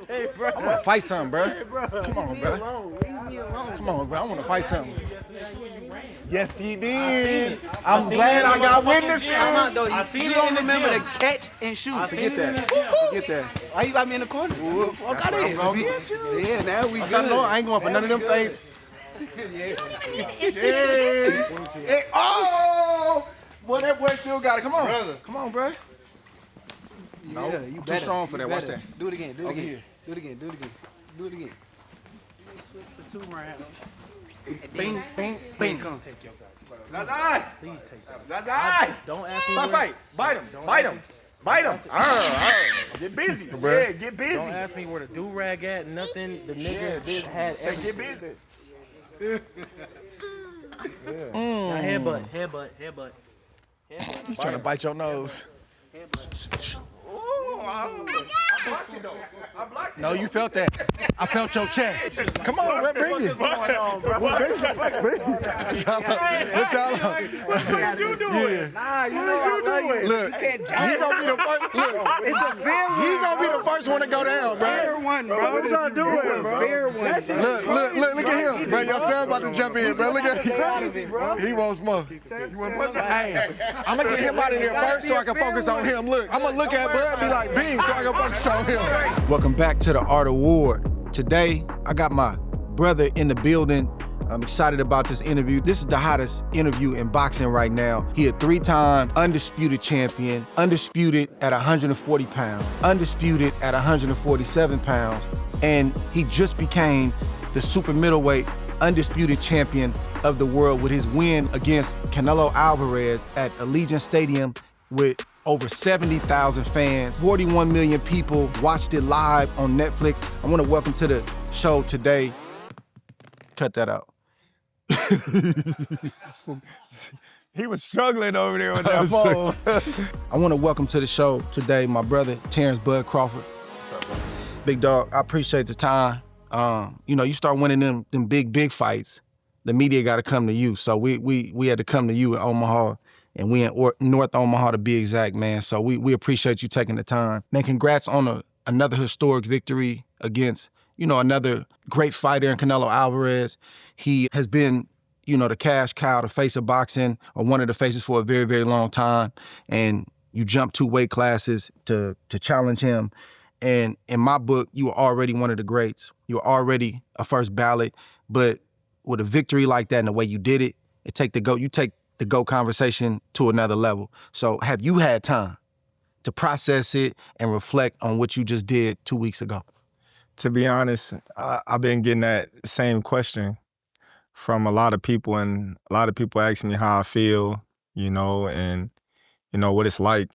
Hey, bro. I want to fight something, bro. Hey, bro. Come on, bro. Leave me alone. Come on, bro. I want to fight something. Yes, he I did. seen it. I'm glad I got witnesses. I seen You it don't in the remember gym. the catch and shoot. I Forget seen it in that. the gym. Forget that. Why you got me in the corner? Fuck out of I'm here. gonna get you. Yeah, now we I'm good. trying to know, I ain't going for none of them things. Hey, oh! Boy, that boy still got it. Come on. Brother. Come on, bro. No, Yeah, I'm too strong for that. Watch better. that. Do it again. Do it Over again. here. Do it again. Do it again. Do it again. For 2 rounds. Bing, bing, bing. Come. Take your guy. Zazai! Please take that. Zazai! Don't ask me. Fight, where- fight. Bite him. Don't Bite ask him. me- Bite him. Don't Get busy. Bruh. Yeah, get busy. Don't ask me where the do-rag at. Nothing. The nigga had Say everything. get busy. Now headbutt. Headbutt. He's trying to bite your nose. Ooh, I blocked you though. I blocked you. No, you felt that. I felt your chest. Come on, bro, bring it. What's going on, bro? What y'all on? What you doing? Nah, you know I love you. Look, he gonna be the first. Look, It's a fair one. he gonna be the first one to go down, Fair bro. one, bro. What y'all doing, It's a bro? fair one. Look at him, bro. Your son about to jump in, bro. Look at him. He won't smoke. You want to punch him? Hey, I'm gonna get him out of there first so I can focus on him. Look, I'm gonna look at Bud and be like, Bing, so I can focus on him. Welcome back to the Art Award. Today, I got my brother in the building. I'm excited about this interview. This is the hottest interview in boxing right now. He a 3-time undisputed champion, undisputed at 140 pounds, undisputed at 147 pounds, and he just became the super middleweight undisputed champion of the world with his win against Canelo Alvarez at Allegiant Stadium with over 70,000 fans. 41 million people watched it live on Netflix. I want to welcome to the show today. Cut that out. He was struggling over there with that phone. I want to welcome to the show today my brother, Terence Bud Crawford. Big dog, I appreciate the time. You start winning them big fights, the media got to come to you. So we had to come to you in Omaha, and we in North Omaha to be exact, man. So we appreciate you taking the time. Man, congrats on another historic victory against, another great fighter in Canelo Alvarez. He has been, the cash cow, the face of boxing, or one of the faces for a very, very long time. And you jumped 2 weight classes to challenge him. And in my book, you were already one of the greats. You were already a first ballot. But with a victory like that and the way you did it, you take the GOAT conversation to another level. So have you had time to process it and reflect on what you just did 2 weeks ago? To be honest, I've been getting that same question from a lot of people, and a lot of people ask me how I feel, and what it's like.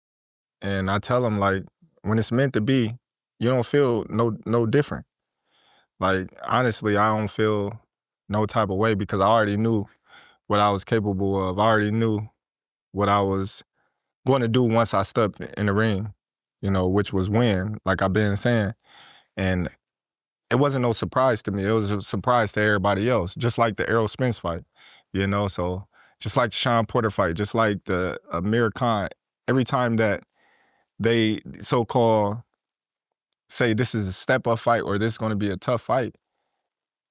And I tell them, like, when it's meant to be, you don't feel no different. Like, honestly, I don't feel no type of way because I already knew what I was capable of. I already knew what I was going to do once I stepped in the ring, which was win, like I've been saying. And it wasn't no surprise to me. It was a surprise to everybody else, just like the Errol Spence fight, So just like the Sean Porter fight, just like the Amir Khan, every time that they so-called say this is a step-up fight or this is going to be a tough fight,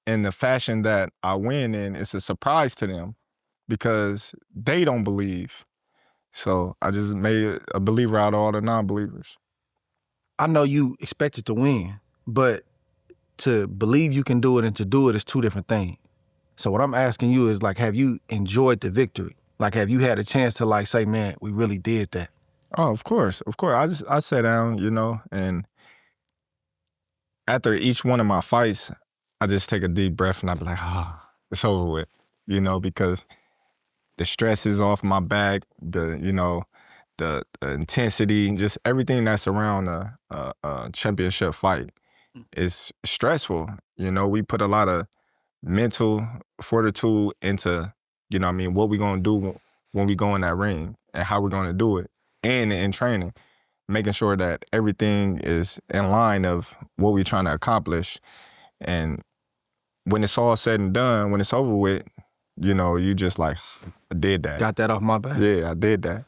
in the fashion that I win in, it's a surprise to them because they don't believe. So I just made a believer out of all the non-believers. I know you expected to win, but to believe you can do it and to do it is 2 different things. So what I'm asking you is, like, have you enjoyed the victory? Like, have you had a chance to, like, say, man, we really did that? Oh, of course. I sat down, and after each one of my fights, I just take a deep breath and I be like, it's over with, because the stress is off my back, the intensity, just everything that's around a championship fight is stressful. We put a lot of mental fortitude into, what we gonna do when we go in that ring and how we're gonna do it, and in training, making sure that everything is in line of what we're trying to accomplish. And when it's all said and done, when it's over with, you just like, I did that. Got that off my back. Yeah, I did that.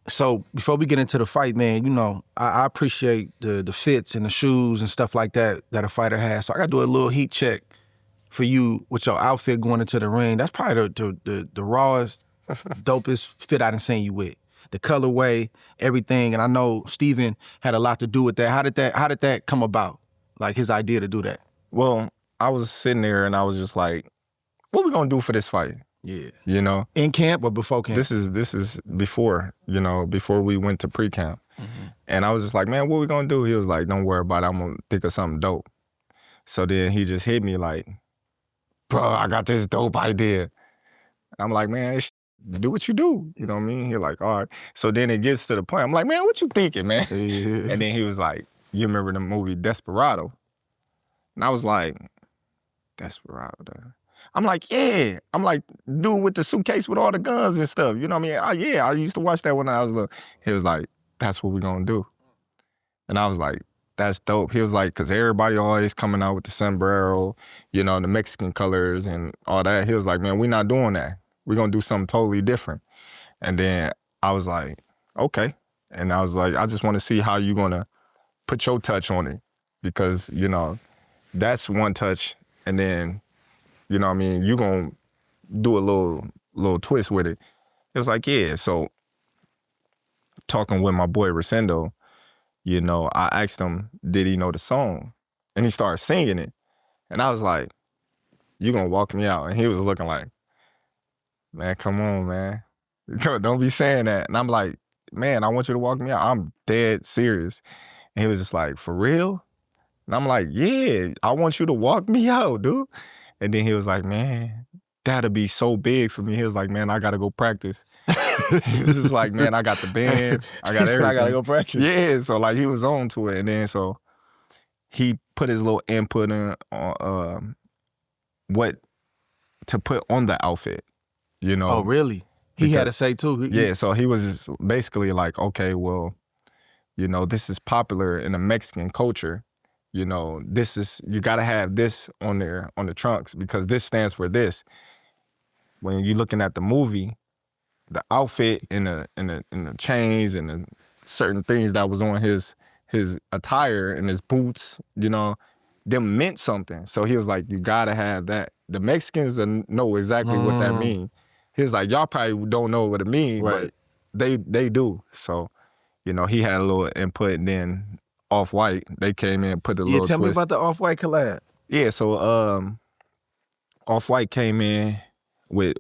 So before we get into the fight, man, you know, I appreciate the fits and the shoes and stuff like that a fighter has. So I gotta do a little heat check for you with your outfit going into the ring. That's probably the rawest, dopest fit I done seen you with. The colorway, everything. And I know Steven had a lot to do with that. How did that come about? Like his idea to do that? Well, I was sitting there and I was just like, what we gonna do for this fight? Yeah. You know? In camp or before camp? This is before, you know, before we went to pre-camp. And I was just like, man, what we gonna do? He was like, don't worry about it, I'm gonna think of something dope. So then he just hit me like, bro, I got this dope idea. I'm like, man, do what you do. You know what I mean? He's like, all right. So then it gets to the point, I'm like, man, what you thinking, man? Yeah. And then he was like, you remember the movie Desperado? And I was like, Desperado. I'm like, yeah. I'm like, dude with the suitcase with all the guns and stuff. You know what I mean? I used to watch that when I was little. He was like, that's what we're gonna do. And I was like, that's dope. He was like, because everybody always coming out with the sombrero, you know, the Mexican colors and all that. He was like, man, we're not doing that. We're gonna do something totally different. And then I was like, okay. And I was like, I just want to see how you're gonna put your touch on it. Because, you know, that's one touch. And then, you know what I mean, you're gonna do a little twist with it. It was like, yeah. So talking with my boy Rosendo, you know, I asked him, did he know the song? And he started singing it. And I was like, you gonna walk me out? And he was looking like, man, come on, man. Don't be saying that. And I'm like, man, I want you to walk me out. I'm dead serious. And he was just like, for real? And I'm like, yeah, I want you to walk me out, dude. And then he was like, man, that'll be so big for me. He was like, man, I gotta go practice. He was just like, man, I got the band, I got everything. I gotta go practice. Yeah, so like he was on to it. And then so he put his little input in on what to put on the outfit, you know. Oh, really? He had to say too. Yeah, so he was just basically like, okay, well, you know, this is popular in the Mexican culture. You know, this is, you gotta have this on there, on the trunks, because this stands for this. When you're looking at the movie, the outfit and the chains and the certain things that was on his attire and his boots, you know, them meant something. So he was like, you gotta have that. The Mexicans know exactly what that means. He was like, y'all probably don't know what it means, right. but they do. So, you know, he had a little input, and then Off-White, they came in and put a little twist. Yeah, tell me about the Off-White collab. Yeah, so Off-White came in with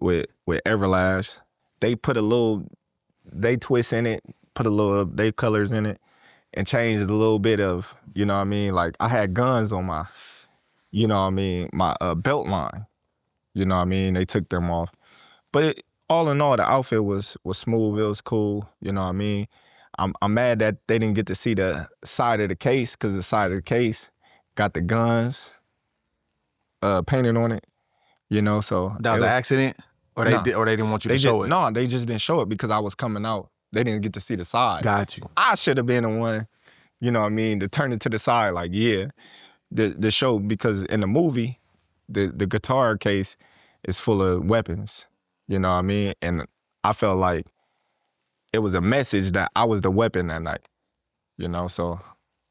Everlast. They put they twist in it, put a little of their colors in it, and changed a little bit of, you know what I mean? Like, I had guns on my, you know what I mean, my belt line. You know what I mean? They took them off. But all in all, the outfit was smooth. It was cool. You know what I mean? I'm mad that they didn't get to see the side of the case, because the side of the case got the guns painted on it. You know, so that was an accident, or they didn't want you to show it. No, they just didn't show it because I was coming out. They didn't get to see the side. Got you. I should have been the one, you know what I mean, to turn it to the side. Like, yeah, the show, because in the movie, the guitar case is full of weapons. You know what I mean? And I felt like it was a message that I was the weapon that night, you know? So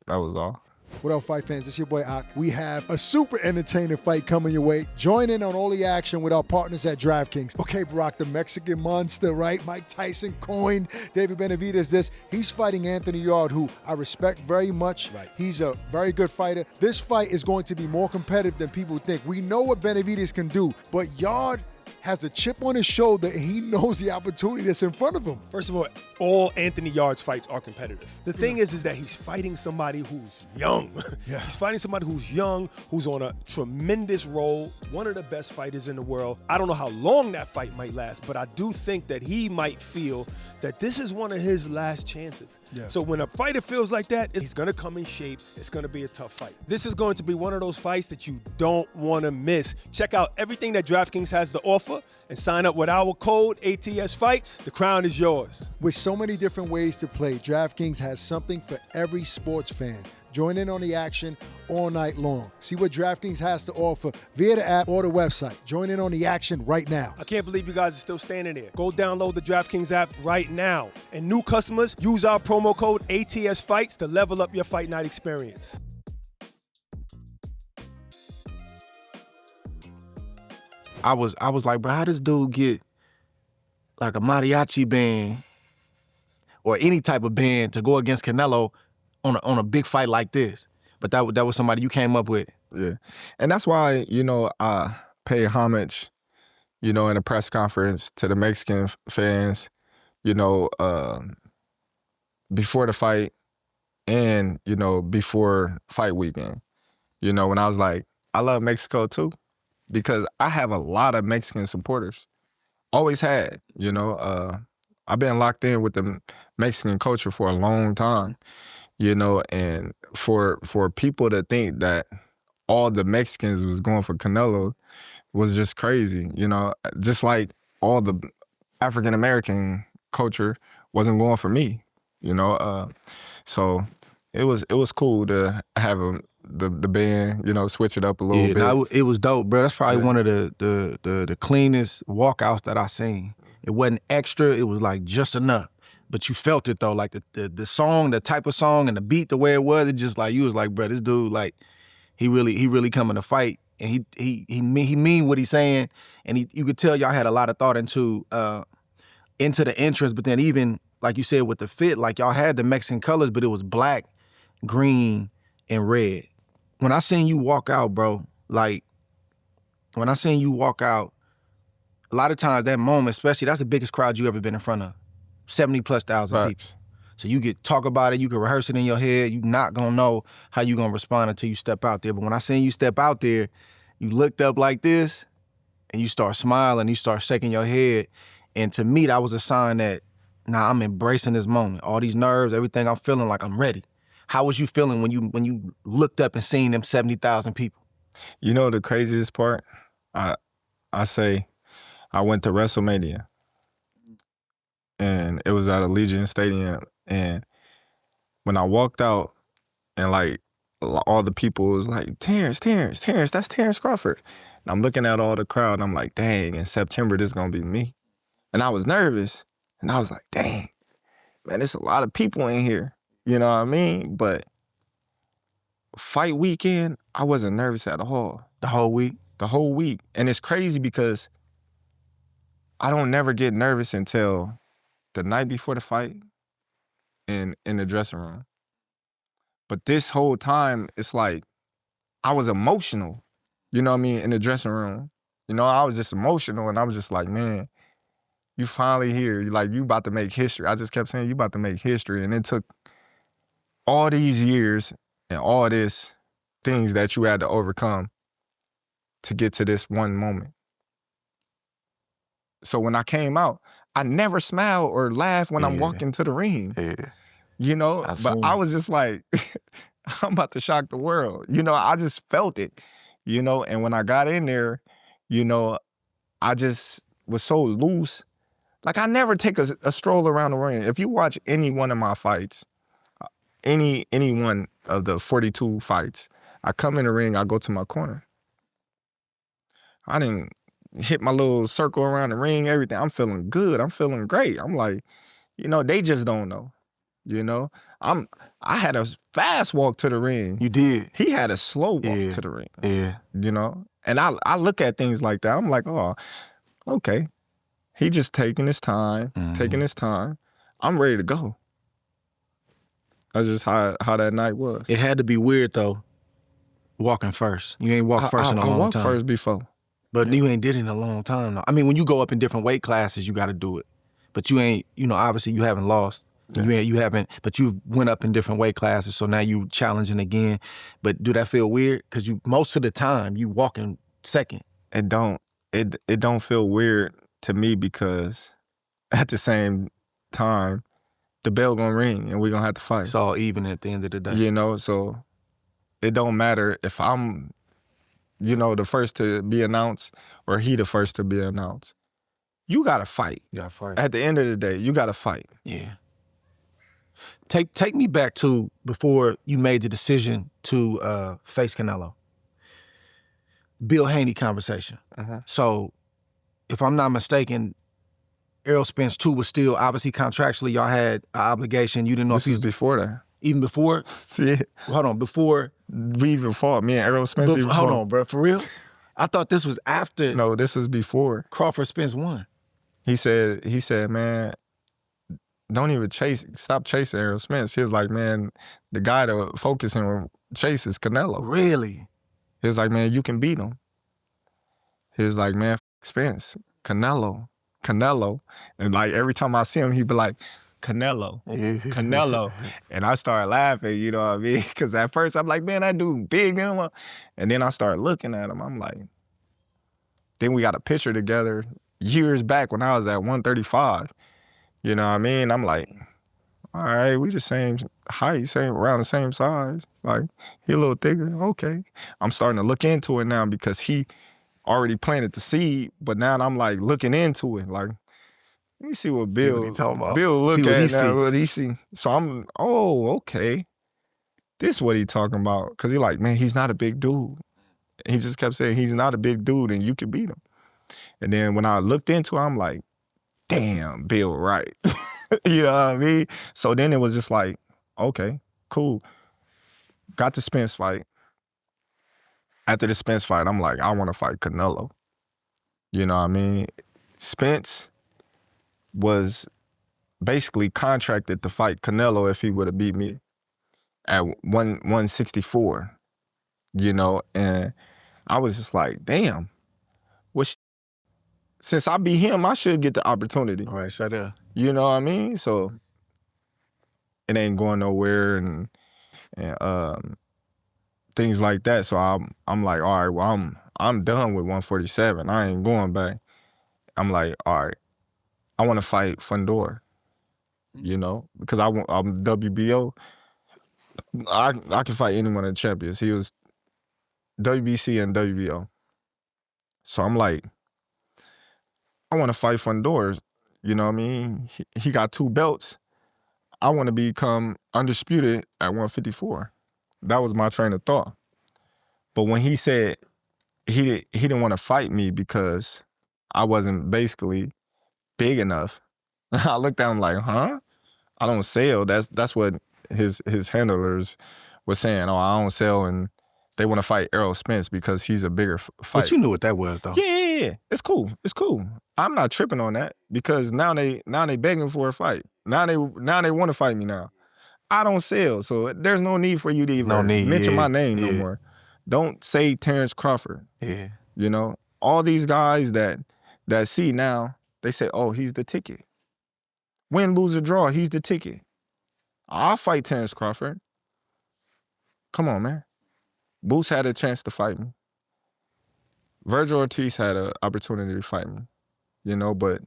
that was all. What up, fight fans? It's your boy Ak. We have a super entertaining fight coming your way. Join in on all the action with our partners at DraftKings. Okay, Barack, the Mexican monster, right? Mike Tyson coined David Benavidez this. He's fighting Anthony Yarde, who I respect very much. Right. He's a very good fighter. This fight is going to be more competitive than people think. We know what Benavidez can do, but Yarde has a chip on his shoulder, and he knows the opportunity that's in front of him. First of all Anthony Yarde's fights are competitive. The thing is that he's fighting somebody who's young. Yeah. He's fighting somebody who's young, who's on a tremendous roll, one of the best fighters in the world. I don't know how long that fight might last, but I do think that he might feel that this is one of his last chances. Yeah. So when a fighter feels like that, he's gonna come in shape. It's gonna be a tough fight. This is going to be one of those fights that you don't wanna miss. Check out everything that DraftKings has to offer and sign up with our code ATSFights. The crown is yours. With so many different ways to play, DraftKings has something for every sports fan. Join in on the action all night long. See what DraftKings has to offer via the app or the website. Join in on the action right now. I can't believe you guys are still standing there. Go download the DraftKings app right now. And new customers, use our promo code ATSFights to level up your fight night experience. I was like, bro, how this dude get like a mariachi band or any type of band to go against Canelo on a big fight like this? But that was somebody you came up with. Yeah. And that's why, I pay homage, in a press conference to the Mexican fans, before the fight and, before fight weekend. When I was like, I love Mexico too, because I have a lot of Mexican supporters. Always had, I've been locked in with the Mexican culture for a long time, and for people to think that all the Mexicans was going for Canelo was just crazy, just like all the African-American culture wasn't going for me, so it was cool to have the band, switch it up a little bit. No, it was dope, bro. That's probably one of the cleanest walkouts that I seen. It wasn't extra, it was like just enough. But you felt it though, like the song, the type of song and the beat, the way it was, it just like, you was like, bro, this dude, like, he really coming to fight. And he mean what he's saying. And you could tell y'all had a lot of thought into the entrance, but then even, like you said, with the fit, like y'all had the Mexican colors, but it was black, green, and red. When I seen you walk out, bro, like, when I seen you walk out, a lot of times that moment, especially, that's the biggest crowd you ever been in front of. 70,000+ people. So you could talk about it, you could rehearse it in your head, you're not gonna know how you gonna respond until you step out there. But when I seen you step out there, you looked up like this, and you start smiling, you start shaking your head. And to me, that was a sign that, nah, I'm embracing this moment. All these nerves, everything, I'm feeling like I'm ready. How was you feeling when you looked up and seen them 70,000 people? The craziest part? I say I went to WrestleMania, and it was at Allegiant Stadium, and when I walked out, and like all the people was like, Terence, that's Terence Crawford. And I'm looking at all the crowd, and I'm like, dang, in September, this is gonna be me. And I was nervous, and I was like, dang, man, there's a lot of people in here. You know what I mean? But fight weekend, I wasn't nervous at all. The whole week? The whole week. And it's crazy because I don't never get nervous until the night before the fight in the dressing room. But this whole time, it's like I was emotional, in the dressing room. I was just emotional, and I was just like, man, you finally here. You about to make history. I just kept saying, you about to make history. And it took all these years and all this things that you had to overcome to get to this one moment. So when I came out, I never smile or laugh when I'm walking to the ring. Yeah. But I was just like, I'm about to shock the world. I just felt it, and when I got in there, I just was so loose. Like, I never take a stroll around the ring. If you watch any one of my fights, any one of the 42 fights, I come in the ring, I go to my corner. I didn't hit my little circle around the ring, everything. I'm feeling good. I'm feeling great. I'm like, they just don't know. I had a fast walk to the ring. You did. He had a slow walk to the ring. Yeah. And I look at things like that. I'm like, oh, okay. He just taking his time, taking his time. I'm ready to go. That's just how that night was. It had to be weird though, walking first. You ain't walked first in a long time. I walked first before. But you ain't did it in a long time though. I mean, when you go up in different weight classes, you gotta do it. But you ain't, obviously you haven't lost. Yeah. You haven't, but you've went up in different weight classes, so now you challenging again. But do that feel weird? Because most of the time you walking second. It don't feel weird to me, because at the same time, the bell gonna ring and we gonna have to fight. It's all even at the end of the day. So it don't matter if I'm, the first to be announced or he the first to be announced. You gotta fight. You gotta fight. At the end of the day, you gotta fight. Yeah. Take me back to before you made the decision to face Canelo. Bill Haney conversation. So, if I'm not mistaken, Errol Spence 2 was still obviously contractually y'all had an obligation. You didn't know This if he was before that. even before. Yeah. Hold on, before. We even fought. Me and Errol Spence even Hold fought. on, bro, for real. I thought this was after. No, this is before. Crawford Spence won. He said, man, don't even stop chasing Errol Spence. He was like, man, the guy to focus on chase is Canelo. Really? He was like, man, you can beat him. He was like, man, Spence, Canelo. And like every time I see him, he'd be like, Canelo. And I started laughing, you know what I mean? Because at first I'm like, man, that dude big. And then I started looking at him. I'm like, then we got a picture together years back when I was at 135. You know what I mean? I'm like, all right, we the same height, around the same size. Like, he a little thicker, okay. I'm starting to look into it now because he already planted the seed, but now I'm like looking into it. Like, let me see what Bill look at now, what he see. So I'm, okay. This is what he talking about. Cause he like, man, he's not a big dude. He just kept saying he's not a big dude and you can beat him. And then when I looked into it, I'm like, damn, Bill right. You know what I mean? So then it was just like, okay, cool. Got the Spence fight. After the Spence fight, I'm like, I want to fight Canelo. You know what I mean? Spence was basically contracted to fight Canelo if he would have beat me at 164, you know? And I was just like, damn, since I beat him, I should get the opportunity. Right, shut up. You know what I mean? So it ain't going nowhere and things like that. So I'm like, all right, well, I'm done with 147. I ain't going back. I'm like, all right, I want to fight Fundora, you know, because I'm WBO. I can fight any one of the champions. He was WBC and WBO. So I'm like, I want to fight Fundora. You know what I mean? He got 2 belts. I want to become undisputed at 154. That was my train of thought. But when he said he didn't want to fight me because I wasn't basically big enough, I looked at him like, huh? I don't sell. That's what his handlers were saying. Oh, I don't sell, and they want to fight Errol Spence because he's a bigger fight. But you knew what that was, though. Yeah. It's cool. I'm not tripping on that because now they begging for a fight. Now they want to fight me now. I don't sell, so there's no need for you to even mention my name no more. Don't say Terence Crawford. Yeah. You know, all these guys that see now, they say, oh, he's the ticket. Win, lose, or draw, he's the ticket. I'll fight Terence Crawford. Come on, man. Boots had a chance to fight me. Virgil Ortiz had an opportunity to fight me, you know, but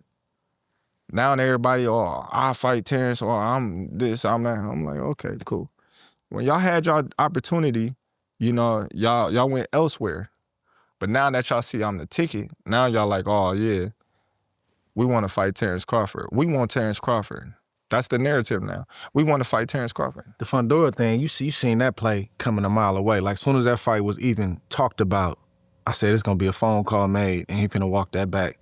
now everybody, I'll fight Terence, or I'm this, I'm that. I'm like, okay, cool. When y'all had y'all opportunity, you know, y'all went elsewhere. But now that y'all see I'm the ticket, now y'all like, oh yeah, we want to fight Terence Crawford. We want Terence Crawford. That's the narrative now. We want to fight Terence Crawford. The Fundora thing, you seen that play coming a mile away. Like, as soon as that fight was even talked about, I said it's gonna be a phone call made, and he finna walk that back.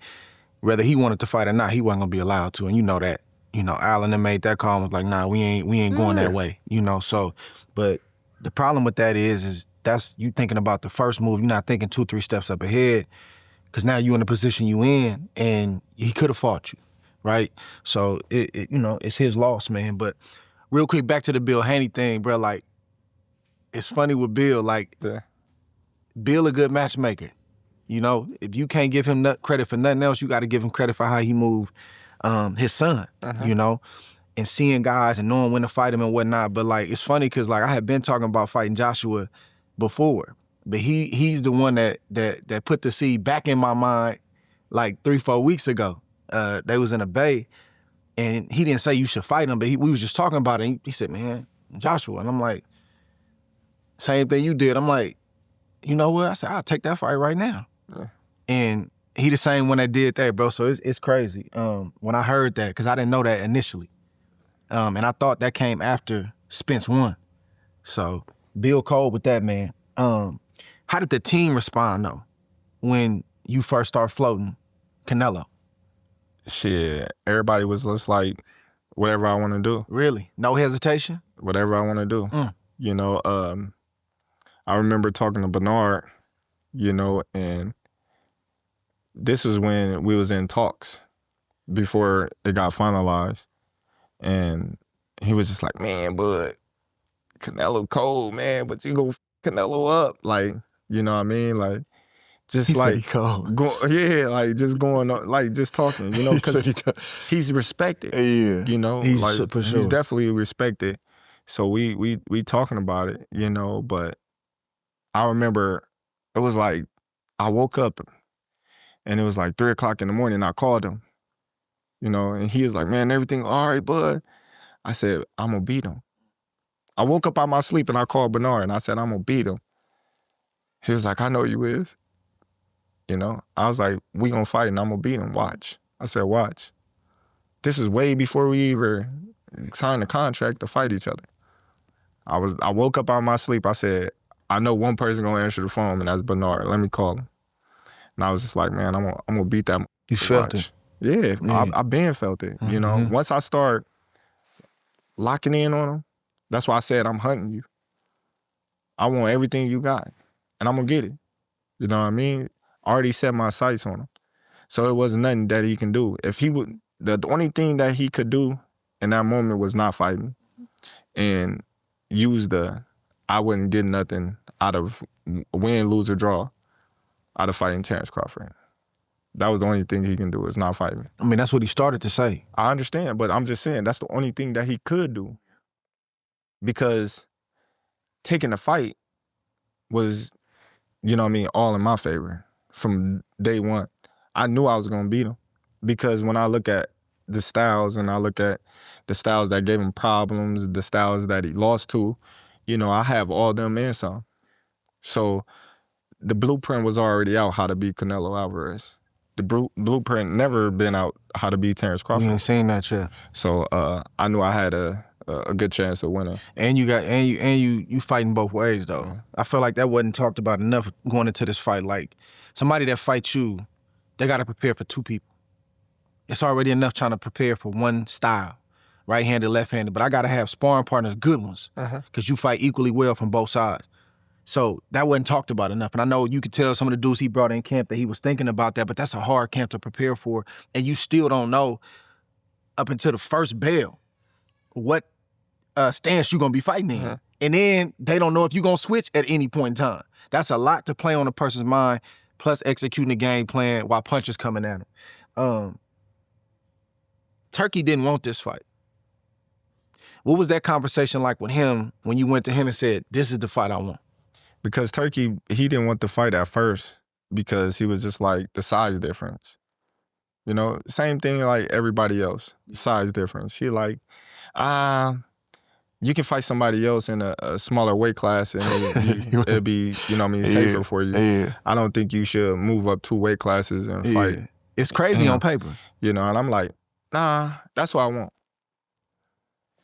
Whether he wanted to fight or not, he wasn't gonna be allowed to, and you know that. You know, Allen then made that call and was like, nah, we ain't going that way. You know, so, but the problem with that is that's you thinking about the first move. You're not thinking 2-3 steps up ahead, because now you in the position you in, and he could have fought you, right? So it you know, it's his loss, man. But real quick, back to the Bill Haney thing, bro. Like, it's funny with Bill. Like, Bill a good matchmaker. You know, if you can't give him credit for nothing else, you got to give him credit for how he moved his son. You know, and seeing guys and knowing when to fight him and whatnot. But like, it's funny because like I had been talking about fighting Joshua before, but he's the one that put the seed back in my mind like 3-4 weeks ago. They was in a bay, and he didn't say you should fight him, but we was just talking about it. And he said, man, Joshua, and I'm like, same thing you did. I'm like, you know what? I said, I'll take that fight right now. Yeah. And he the same one that did that, bro. So it's crazy. When I heard that, because I didn't know that initially. And I thought that came after Spence won. So Bill Cole with that, man. How did the team respond though when you first start floating Canelo? Shit, everybody was just like, whatever I want to do. Really? No hesitation? Whatever I want to do. You know, I remember talking to Bernard, you know, and this was when we was in talks before it got finalized. And he was just like, man, but Canelo cold, man, but you go Canelo up. Like, you know what I mean? Like, just He like, said he cold. like just going on, like just talking, you know, because he's respected. Yeah. You know, He's like for sure. he's definitely respected. So we talking about it, you know, but I remember it was like I woke up and it was like 3 o'clock in the morning. I called him, you know, and he was like, man, everything all right, bud? I said, I'm gonna beat him. I woke up out my sleep and I called Bernard and I said, I'm gonna beat him. He was like, I know you is. You know, I was like, we gonna fight and I'm gonna beat him, watch. I said, watch. This is way before we even signed the contract to fight each other. I woke up out of my sleep, I said, I know one person gonna answer the phone and that's Bernard, let me call him. And I was just like, man, I'm gonna beat that. You felt it? Yeah, I've been felt it, you know. Once I start locking in on him, that's why I said I'm hunting you. I want everything you got and I'm gonna get it. You know what I mean? I already set my sights on him. So it wasn't nothing that he can do. If he would, the only thing that he could do in that moment was not fight me and use I wouldn't get nothing out of win, lose, or draw out of fighting Terence Crawford. That was the only thing he can do is not fight me. I mean, that's what he started to say. I understand, but I'm just saying that's the only thing that he could do. Because taking the fight was, you know what I mean, all in my favor from day one. I knew I was gonna beat him because when I look at the styles and I look at the styles that gave him problems, the styles that he lost to, you know, I have all them and some. So the blueprint was already out how to beat Canelo Alvarez. The blueprint never been out how to beat Terence Crawford. You ain't seen that yet. So I knew I had a good chance of winning. And you fighting both ways though. Yeah. I feel like that wasn't talked about enough going into this fight. Like somebody that fights you, they gotta prepare for two people. It's already enough trying to prepare for one style, right-handed, left-handed, but I gotta have sparring partners, good ones, because you fight equally well from both sides. So that wasn't talked about enough. And I know you could tell some of the dudes he brought in camp that he was thinking about that, but that's a hard camp to prepare for. And you still don't know up until the first bell what stance you're gonna be fighting in. And then they don't know if you're gonna switch at any point in time. That's a lot to play on a person's mind, plus executing the game plan while punches coming at him. Turki didn't want this fight. What was that conversation like with him when you went to him and said, this is the fight I want? Because Turki, he didn't want the fight at first because he was just like the size difference. You know, same thing like everybody else, size difference. He like, you can fight somebody else in a smaller weight class and it'll be, you know what I mean, safer for you. Yeah. I don't think you should move up 2 weight classes and fight. It's crazy on paper. You know, and I'm like, nah, that's what I want.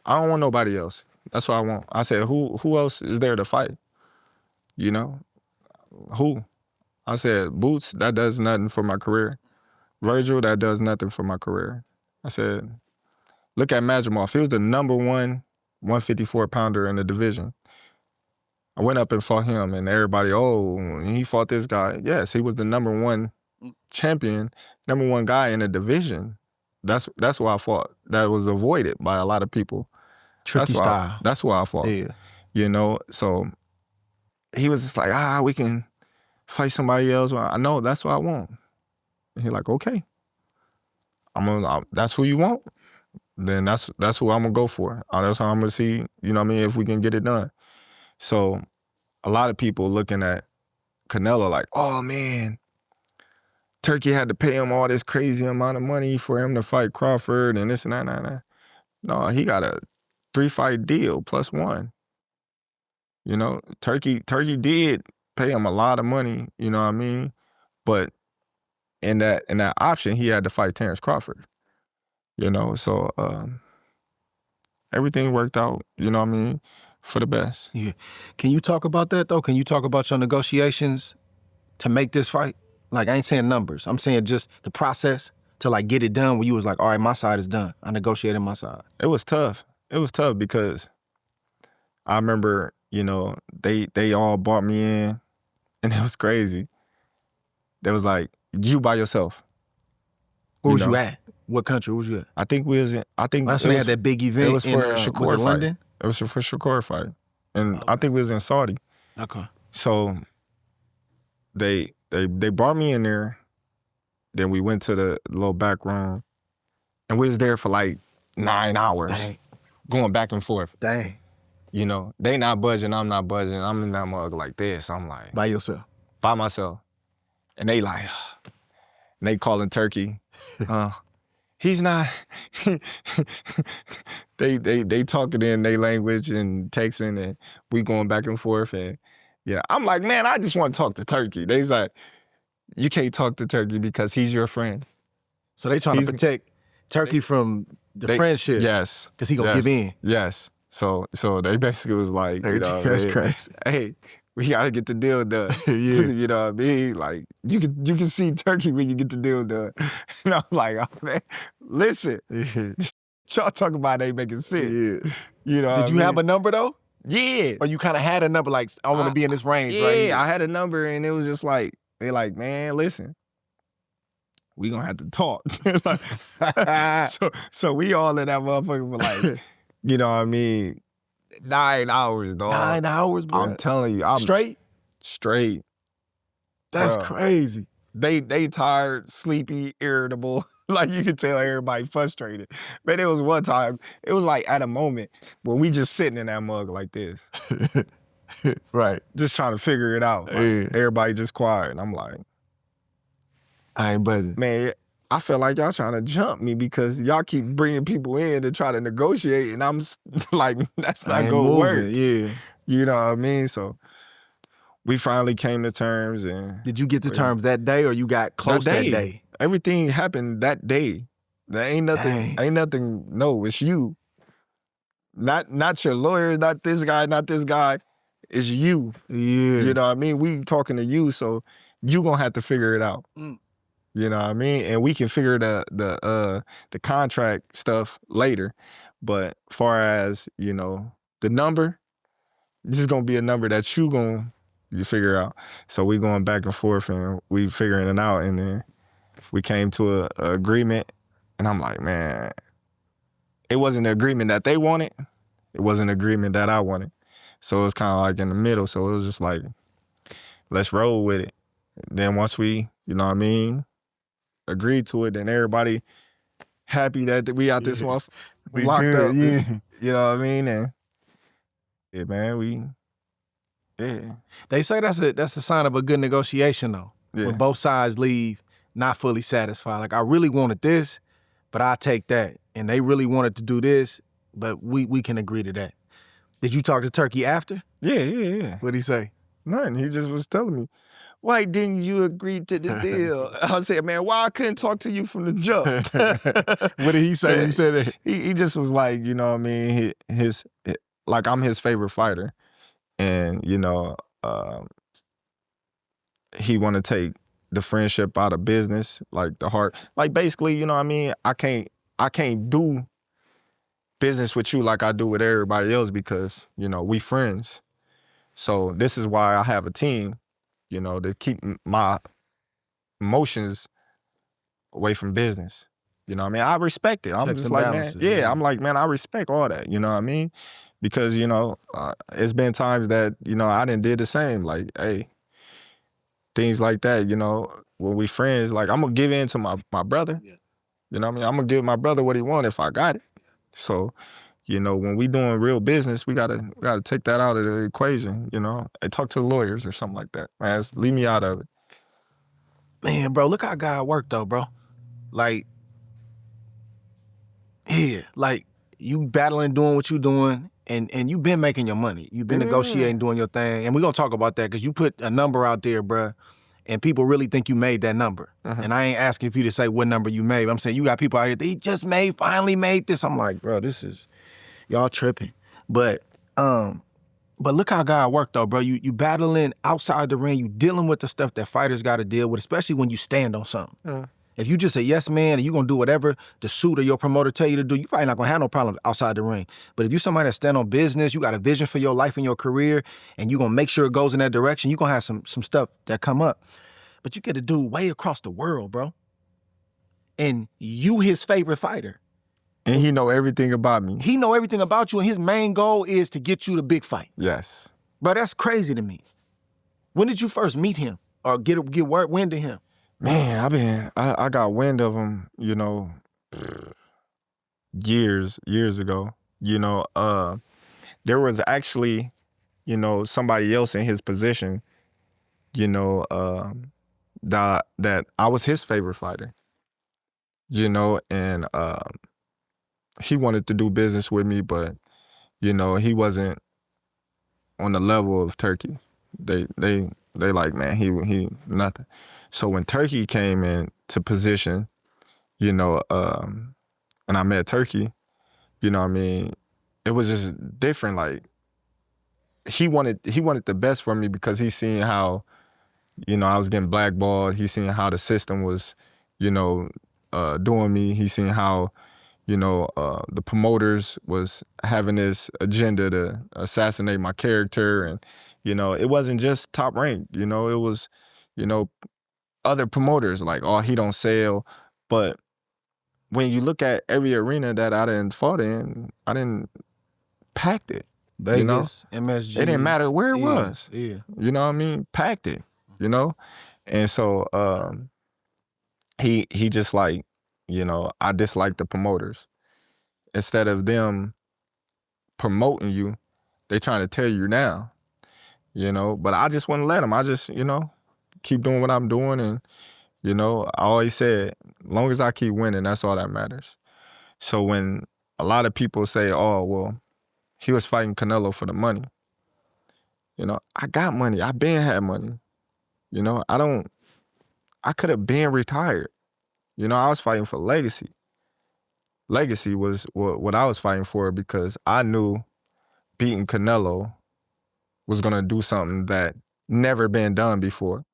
I don't want nobody else. That's what I want. I said, who else is there to fight? You know, who? I said, Boots, that does nothing for my career. Virgil, that does nothing for my career. I said, look at Majimov. He was the #1 154-pounder in the division. I went up and fought him, and everybody, oh, he fought this guy. Yes, he was the #1 champion, #1 guy in the division. That's why I fought. That was avoided by a lot of people. Tricky style. That's why I fought. Yeah. You know, so he was just like, we can fight somebody else. I know, that's what I want. And he like, okay. That's who you want? Then that's who I'm gonna go for. That's how I'm gonna see, you know what I mean, if we can get it done. So a lot of people looking at Canelo like, oh man, Turki had to pay him all this crazy amount of money for him to fight Crawford and this and that. No, he got a 3-fight deal +1. You know, Turki did pay him a lot of money, you know what I mean? But in that option, he had to fight Terence Crawford. You know, so everything worked out, you know what I mean, for the best. Yeah. Can you talk about that though? Can you talk about your negotiations to make this fight? Like, I ain't saying numbers. I'm saying just the process to like get it done where you was like, all right, my side is done. I negotiated my side. It was tough. It was tough because I remember, you know, they all brought me in and it was crazy. They was like, you by yourself. Where was know? you at? What country was you at? I think we was in, I think That's when they had that big event. It was for in, Shakur was it fight. London? It was for Shakur fight. And Okay. I think we was in Saudi. Okay. So they brought me in there. Then we went to the little back room. And we was there for like 9 hours. Dang. Going back and forth. Dang. You know, they not budging, I'm not budging. I'm in that mug like this. I'm like, By yourself. by myself. And they like, and they calling Turkey. He's not, they talking in their language and texting and we going back and forth. And yeah, I'm like, man, I just want to talk to Turkey. They's like, you can't talk to Turkey because he's your friend. So they trying to protect Turkey from the friendship. Yes. Because he gonna give in. Yes. So they basically was like, you know, That's crazy. Hey, we gotta get the deal done. Yeah. You know what I mean? Like, you can see Turkey when you get the deal done. And I'm like, oh man, listen, y'all talking about ain't making sense. Yeah. You know Did you have a number though? Yeah. Or you kind of had a number like, I want to be in this range Yeah, right here? I had a number and it was just like, they like, man, listen, we gonna have to talk. so we all in that motherfucker for like, you know what I mean, 9 hours, dog. 9 hours, bro. I'm telling you. I'm Straight? Straight. That's Bruh. crazy. They tired, sleepy, irritable. Like you could tell everybody frustrated. But it was one time, it was like at a moment where we just sitting in that mug like this. Right. Just trying to figure it out. Like, Yeah. everybody just quiet. And I'm like, I ain't buzzing. man, I feel like y'all trying to jump me because y'all keep bringing people in to try to negotiate, and I'm like, that's I not ain't gonna moving, work. Yeah. You know what I mean? So we finally came to terms, and Did you get to terms that day or you got close that day? Everything happened that day. There ain't nothing. Dang. Ain't nothing. No, it's you. Not your lawyer. Not this guy. Not this guy. It's you. Yeah. You know what I mean? We talking to you, so you gonna have to figure it out. Mm. You know what I mean? And we can figure the contract stuff later. But far as, you know, the number, this is gonna be a number that you figure out. So we going back and forth and we figuring it out, and then we came to a agreement, and I'm like, man, it wasn't an agreement that they wanted. It wasn't an agreement that I wanted. So it was kind of like in the middle. So it was just like, let's roll with it. Then once we, you know what I mean, agreed to it, then everybody happy that we out this month locked up. Yeah. You know what I mean? And yeah, man, They say that's a sign of a good negotiation though. Yeah. When both sides leave not fully satisfied. Like, I really wanted this, but I take that. And they really wanted to do this, but we can agree to that. Did you talk to Turkey after? Yeah. What'd he say? Nothing. He just was telling me, why didn't you agree to the deal? I said, man, why I couldn't talk to you from the jump? What did he say when you said that? He just was like, you know what I mean, like I'm his favorite fighter. And, you know, he want to take the friendship out of business, like the heart. Like basically, you know what I mean, I can't do business with you like I do with everybody else because, you know, we friends. So this is why I have a team, you know, to keep my emotions away from business. You know what I mean? I respect it. I'm Checks just and like, balances, man, yeah. I'm like, man, I respect all that. You know what I mean? Because, you know, it's been times that, you know, I done did the same. Like, hey, things like that, you know, when we friends, like I'm going to give in to my brother. Yeah. You know what I mean? I'm going to give my brother what he want if I got it. So, you know, when we doing real business, we gotta take that out of the equation, you know? And talk to the lawyers or something like that. Man, leave me out of it. Man, bro, look how God worked though, bro. Like, yeah, like you battling, doing what you doing, and you been making your money. You've been negotiating, doing your thing. And we're gonna talk about that because you put a number out there, bro, and people really think you made that number. And I ain't asking for you to say what number you made. I'm saying you got people out here, they just finally made this. I'm like, bro, this is Y'all tripping. But look how God worked though, bro. You battling outside the ring, you dealing with the stuff that fighters gotta deal with, especially when you stand on something. If you just a yes man and you gonna do whatever the suit or your promoter tell you to do, you probably not gonna have no problem outside the ring. But if you somebody that stand on business, you got a vision for your life and your career, and you gonna make sure it goes in that direction, you gonna have some stuff that come up. But you get a dude way across the world, bro. And you his favorite fighter. And he know everything about me. He know everything about you, and his main goal is to get you the big fight. Yes. Bro, that's crazy to me. When did you first meet him or get wind of him? Man, I got wind of him, you know, years ago. You know, there was actually, you know, somebody else in his position, you know, that I was his favorite fighter. You know, and he wanted to do business with me, but, you know, he wasn't on the level of Turki. They like, man, he nothing. So when Turki came into position, you know, and I met Turki, you know what I mean, it was just different. Like, he wanted the best for me because he seen how, you know, I was getting blackballed. He seen how the system was, you know, doing me. He seen how, you know, the promoters was having this agenda to assassinate my character. And, you know, it wasn't just Top Rank, you know, it was, you know, other promoters like, oh, he don't sell. But when you look at every arena that I done fought in, I didn't packed it. Vegas, you know? MSG. It didn't matter where it was. Yeah. You know what I mean? Packed it, you know? And so he just like, you know, I dislike the promoters. Instead of them promoting you, they trying to tear you down, you know? But I just wouldn't let them. I just, you know, keep doing what I'm doing. And, you know, I always said, as long as I keep winning, that's all that matters. So when a lot of people say, oh, well, he was fighting Canelo for the money. You know, I got money. I been had money. You know, I could have been retired. You know, I was fighting for legacy. Legacy was what I was fighting for because I knew beating Canelo was gonna do something that never been done before,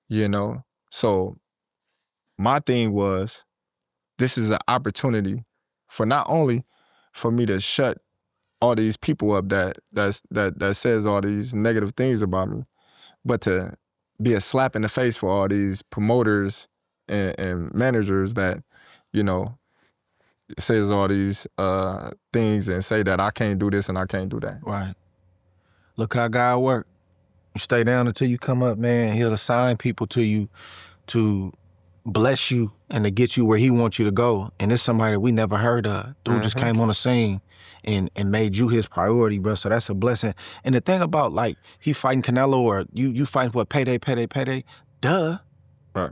you know? So my thing was, this is an opportunity for not only for me to shut all these people up that says all these negative things about me, but to be a slap in the face for all these promoters and managers that, you know, says all these things and say that I can't do this and I can't do that. Right. Look how God work. You stay down until you come up, man. He'll assign people to you to bless you and to get you where he wants you to go. And it's somebody that we never heard of. Dude just came on the scene and made you his priority, bro. So that's a blessing. And the thing about, like, he fighting Canelo or you fighting for a payday, duh. Right.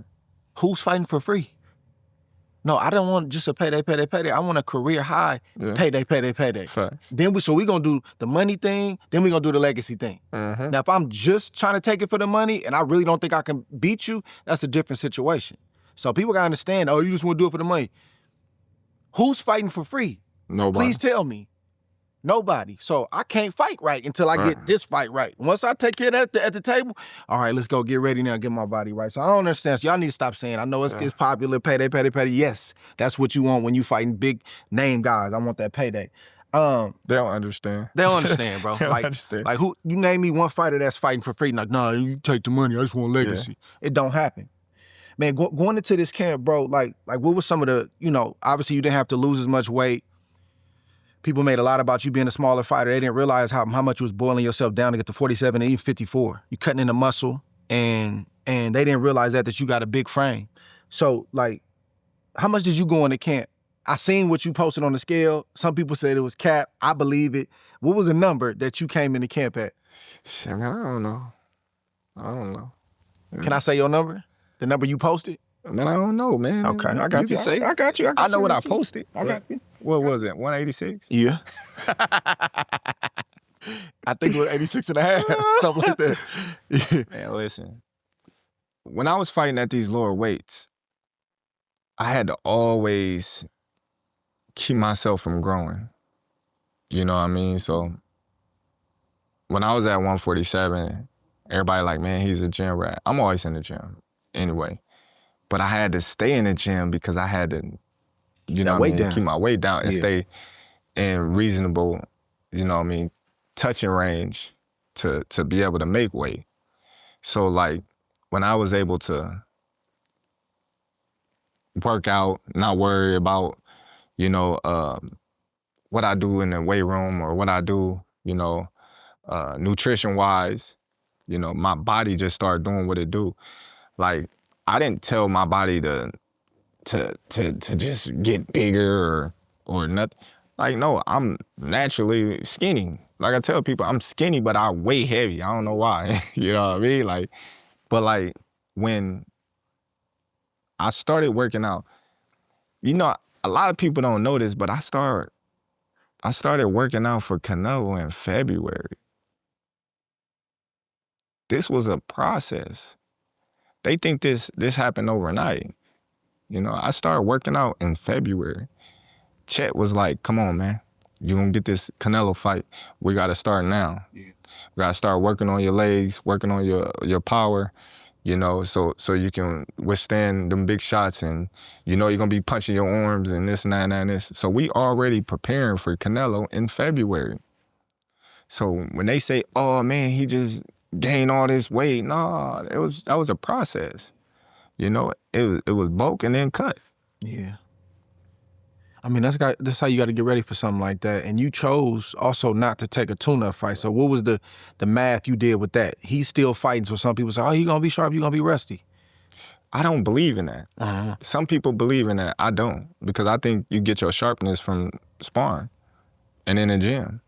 Who's fighting for free? No, I don't want just a payday. I want a career high payday. Facts. So we gonna do the money thing, then we gonna do the legacy thing. Now, if I'm just trying to take it for the money and I really don't think I can beat you, that's a different situation. So people gotta understand, oh, you just wanna do it for the money. Who's fighting for free? Nobody. Please tell me. Nobody. So I can't fight right until I get this fight right. Once I take care of that at the table, all right, let's go get ready now, get my body right. So I don't understand. So y'all need to stop saying, I know it's popular, payday. Yes, that's what you want when you fighting big name guys. I want that payday. They don't understand. They don't understand, bro. They don't understand. Like who? You name me one fighter that's fighting for free. Like, nah, you take the money. I just want legacy. Yeah. It don't happen. Man, going into this camp, bro, like what was some of the, you know, obviously you didn't have to lose as much weight. People made a lot about you being a smaller fighter. They didn't realize how much you was boiling yourself down to get to 47 and even 54. You cutting in the muscle, and they didn't realize that you got a big frame. So, like, how much did you go into camp? I seen what you posted on the scale. Some people said it was cap. I believe it. What was the number that you came into camp at? Shit, man, I don't know. Can I say your number? The number you posted? Man, I don't know, man. Okay, I got you. Say, I got you. I know what I posted. I got you. What was it, 186? Yeah. I think it was 86 and a half, something like that. Yeah. Man, listen. When I was fighting at these lower weights, I had to always keep myself from growing. You know what I mean? So when I was at 147, everybody like, man, he's a gym rat. I'm always in the gym anyway. But I had to stay in the gym because I had to, you know what I mean, keep my weight down and stay in reasonable, you know what I mean, touching range to be able to make weight. So like when I was able to work out, not worry about, you know, what I do in the weight room or what I do, you know, nutrition-wise, you know, my body just started doing what it do. Like, I didn't tell my body to just get bigger or nothing. Like, no, I'm naturally skinny. Like I tell people, I'm skinny, but I weigh heavy. I don't know why. You know what I mean? Like, but like when I started working out, you know, a lot of people don't know this, but I started working out for Canelo in February. This was a process. They think this happened overnight. You know, I started working out in February. Chet was like, come on, man. You gonna get this Canelo fight. We gotta start now. Yeah. We gotta start working on your legs, working on your power, you know, so you can withstand them big shots and you know you're gonna be punching your arms and this and that and this. So we already preparing for Canelo in February. So when they say, oh man, he just gained all this weight, nah, that was a process. You know, it was bulk and then cut. Yeah. I mean, that's how you got to get ready for something like that. And you chose also not to take a tune-up fight. So what was the math you did with that? He's still fighting, so some people say, oh, you're going to be sharp, you're going to be rusty. I don't believe in that. Some people believe in that. I don't, because I think you get your sharpness from sparring and in the gym.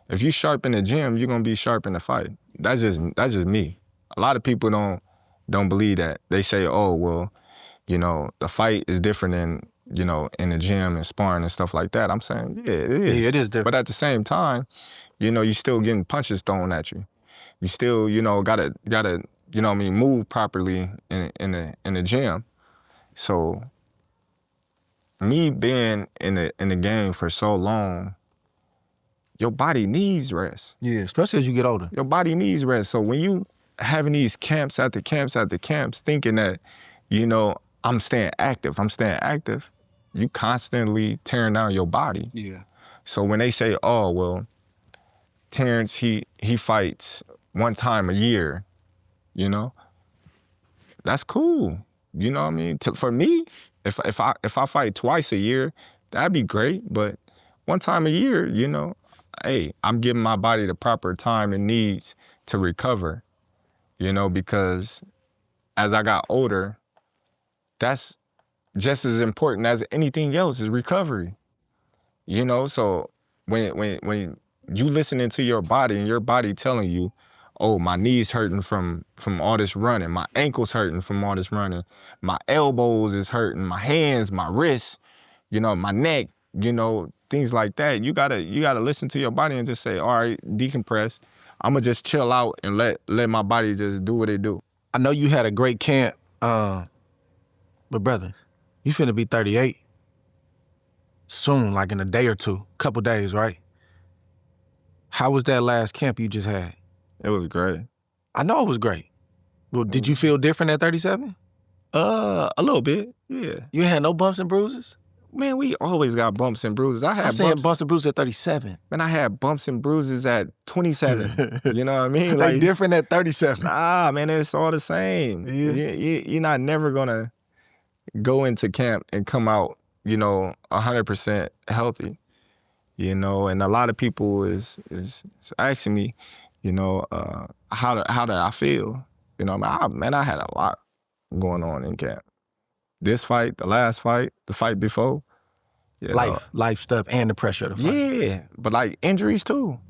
If you sharp in the gym, you're going to be sharp in the fight. That's just me. A lot of people don't believe that. They say, oh, well, you know, the fight is different than, you know, in the gym and sparring and stuff like that. I'm saying, yeah, it is. Yeah, it is different. But at the same time, you know, you still getting punches thrown at you. You still, you know, gotta, you know what I mean, move properly in the gym. So me being in the game for so long, your body needs rest. Yeah, especially as you get older. Your body needs rest. So when you having these camps after camps after camps, thinking that, you know, I'm staying active, you constantly tearing down your body. Yeah. So when they say, oh, well, Terence, he fights one time a year, you know, that's cool. You know what I mean? For me, if I fight twice a year, that'd be great. But one time a year, you know, hey, I'm giving my body the proper time it needs to recover, you know, because as I got older, that's just as important as anything else is recovery. You know, so when you listening to your body and your body telling you, oh, my knees hurting from all this running, my ankles hurting from all this running, my elbows is hurting, my hands, my wrists, you know, my neck, you know, things like that. You gotta listen to your body and just say, all right, decompress. I'ma just chill out and let my body just do what it do. I know you had a great camp, but brother, you finna be 38 soon, like in a day or two, couple days, right? How was that last camp you just had? It was great. I know it was great. Well, did you feel different at 37? A little bit, yeah. You had no bumps and bruises? Man, we always got bumps and bruises. I'm saying bumps and bruises at 37. Man, I had bumps and bruises at 27. You know what I mean? Like different at 37. Nah, man, it's all the same. Yeah. You're not never gonna go into camp and come out, you know, 100% healthy. You know, and a lot of people is asking me, you know, how did I feel? You know, I had a lot going on in camp. This fight, the last fight, the fight before. Life stuff and the pressure of the fight. Yeah, but like injuries too.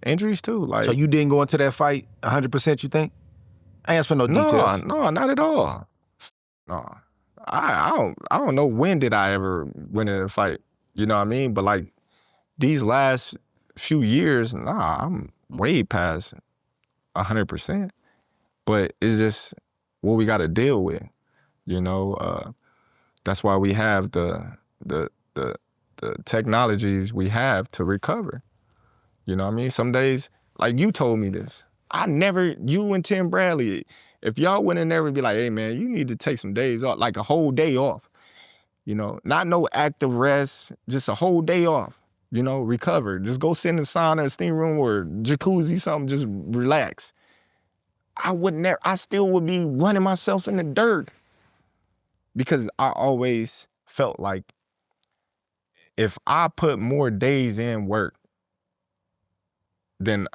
Injuries too. Like, so you didn't go into that fight 100%, you think? I ain't ask for no details. No, not at all. No, I don't know when did I ever win in a fight. You know what I mean? But like these last few years, I'm way past 100%. But it's just what we got to deal with. You know, that's why we have the technologies we have to recover. You know what I mean? Some days, like you told me this, you and Tim Bradley, if y'all went in there and be like, hey man, you need to take some days off, like a whole day off. You know, not no active rest, just a whole day off. You know, recover. Just go sit in the sauna, or steam room, or jacuzzi, something, just relax. I still would be running myself in the dirt because I always felt like if I put more days in work, then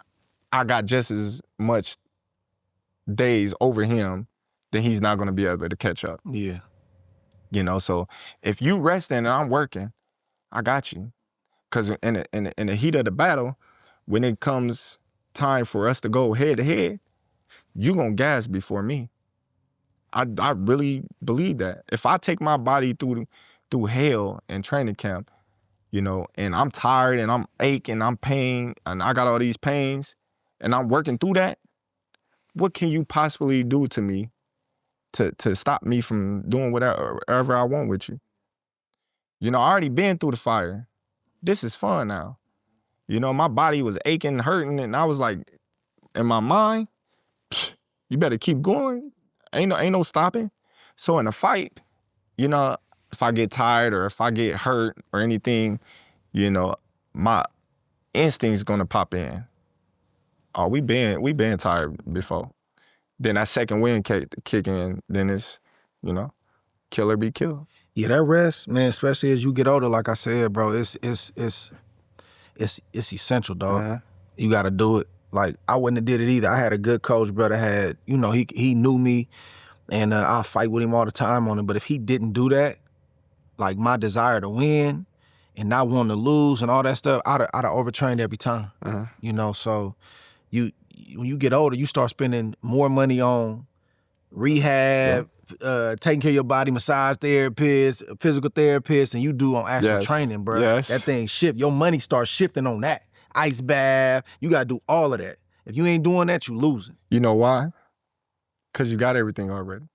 I got just as much days over him, then he's not gonna be able to catch up. Yeah. You know, so if you resting and I'm working, I got you. Cause in the heat of the battle, when it comes time for us to go head to head, you gonna gas before me. I really believe that. If I take my body through hell in training camp, you know, and I'm tired and I'm aching, I'm pain, and I got all these pains, and I'm working through that, what can you possibly do to me to stop me from doing whatever I want with you? You know, I already been through the fire. This is fun now. You know, my body was aching, hurting, and I was like, in my mind, you better keep going. Ain't no stopping. So in a fight, you know, if I get tired or if I get hurt or anything, you know, my instinct's gonna pop in. Oh, we been tired before. Then that second wind kick in, then it's, you know, kill or be killed. Yeah, that rest, man, especially as you get older, like I said, bro, it's essential, dog. Uh-huh. You gotta do it. Like, I wouldn't have did it either. I had a good coach, brother, you know, he knew me, and I fight with him all the time on it. But if he didn't do that, like my desire to win and not wanting to lose and all that stuff, I'd have overtrained every time. Uh-huh. You know, so when you get older, you start spending more money on rehab, taking care of your body, massage therapist, physical therapist, and you do on actual training, bro. Yes. That thing shift. Your money starts shifting on that. Ice bath, you gotta do all of that. If you ain't doing that, you losing. You know why? Because you got everything already.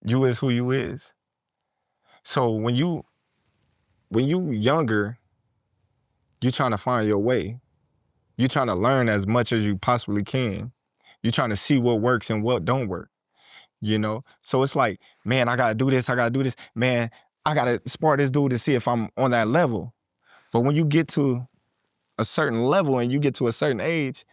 You is who you is. So when you younger, you trying to find your way. You trying to learn as much as you possibly can. You trying to see what works and what don't work. You know? So it's like, man, I gotta do this. Man, I gotta spar this dude to see if I'm on that level. But when you get to a certain level and you get to a certain age,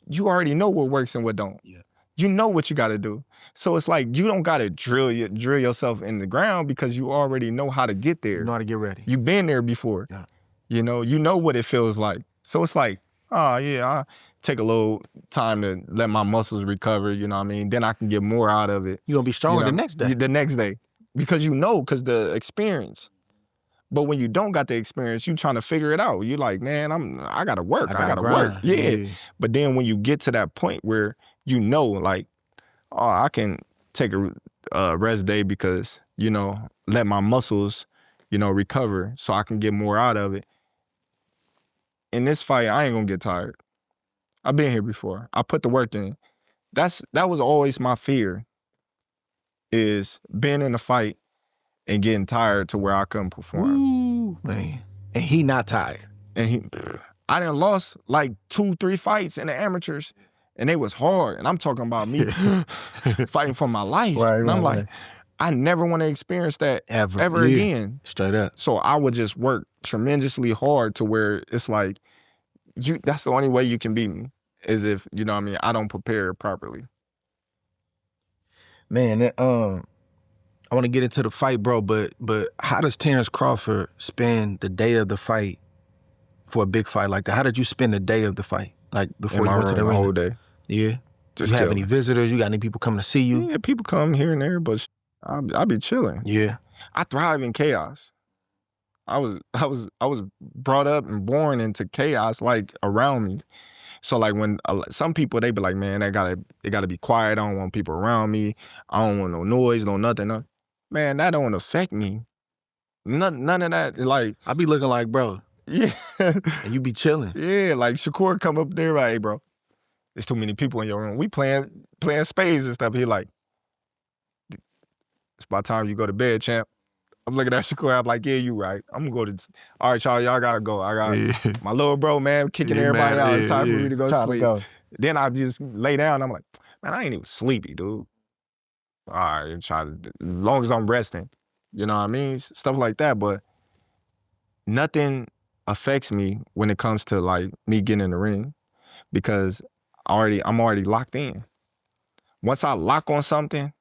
you already know what works and what don't. Yeah. You know what you gotta do. So it's like you don't gotta drill yourself in the ground because you already know how to get there. You know how to get ready. You've been there before. Yeah. You know what it feels like. So it's like, oh yeah, I take a little time to let my muscles recover, you know what I mean? Then I can get more out of it. You're gonna be stronger You know, the next day. The next day. Because because the experience. But when you don't got the experience, you trying to figure it out. You like, man, I gotta work. I gotta grind. work. Yeah. But then when you get to that point where you know, like, oh, I can take a rest day because, you know, let my muscles, you know, recover so I can get more out of it. In this fight, I ain't gonna get tired. I've been here before. I put the work in. That was always my fear, is being in a fight and getting tired to where I couldn't perform. Ooh, man. And he not tired. And I done lost like 2-3 fights in the amateurs, and they was hard. And I'm talking about me fighting for my life. Right, and I'm right, like, I never want to experience that ever Yeah. again. Straight up. So I would just work tremendously hard to where it's like, that's the only way you can beat me, is if, you know what I mean, I don't prepare properly. Man, I want to get into the fight, bro, but how does Terence Crawford spend the day of the fight for a big fight like that? How did you spend the day of the fight, like before you went to the ring? The whole day. Yeah. Just you have chilling. any visitors? You got any people coming to see you? Yeah, people come here and there, but I be chilling. Yeah. I thrive in chaos. I was brought up and born into chaos, like around me. So like when some people, they be like, man, they gotta be quiet. I don't want people around me. I don't want no noise, no nothing. No. Man, that don't affect me. None of that. Like, I be looking like, bro. yeah, And you be chilling. yeah. Like Shakur come up there, like, hey, bro, there's too many people in your room. We playing spades and stuff. He like, it's about time you go to bed, champ. I'm looking at Shakur. I'm like, yeah, you right. I'm gonna go to. All right, y'all gotta go. I got my little bro, man, kicking everybody out. It's time for me to go Time to sleep. go. Then I just lay down. I'm like, man, I ain't even sleepy, dude. All right, try to. As long as I'm resting, you know what I mean, stuff like that. But nothing affects me when it comes to like me getting in the ring because I'm already locked in. Once I lock on something,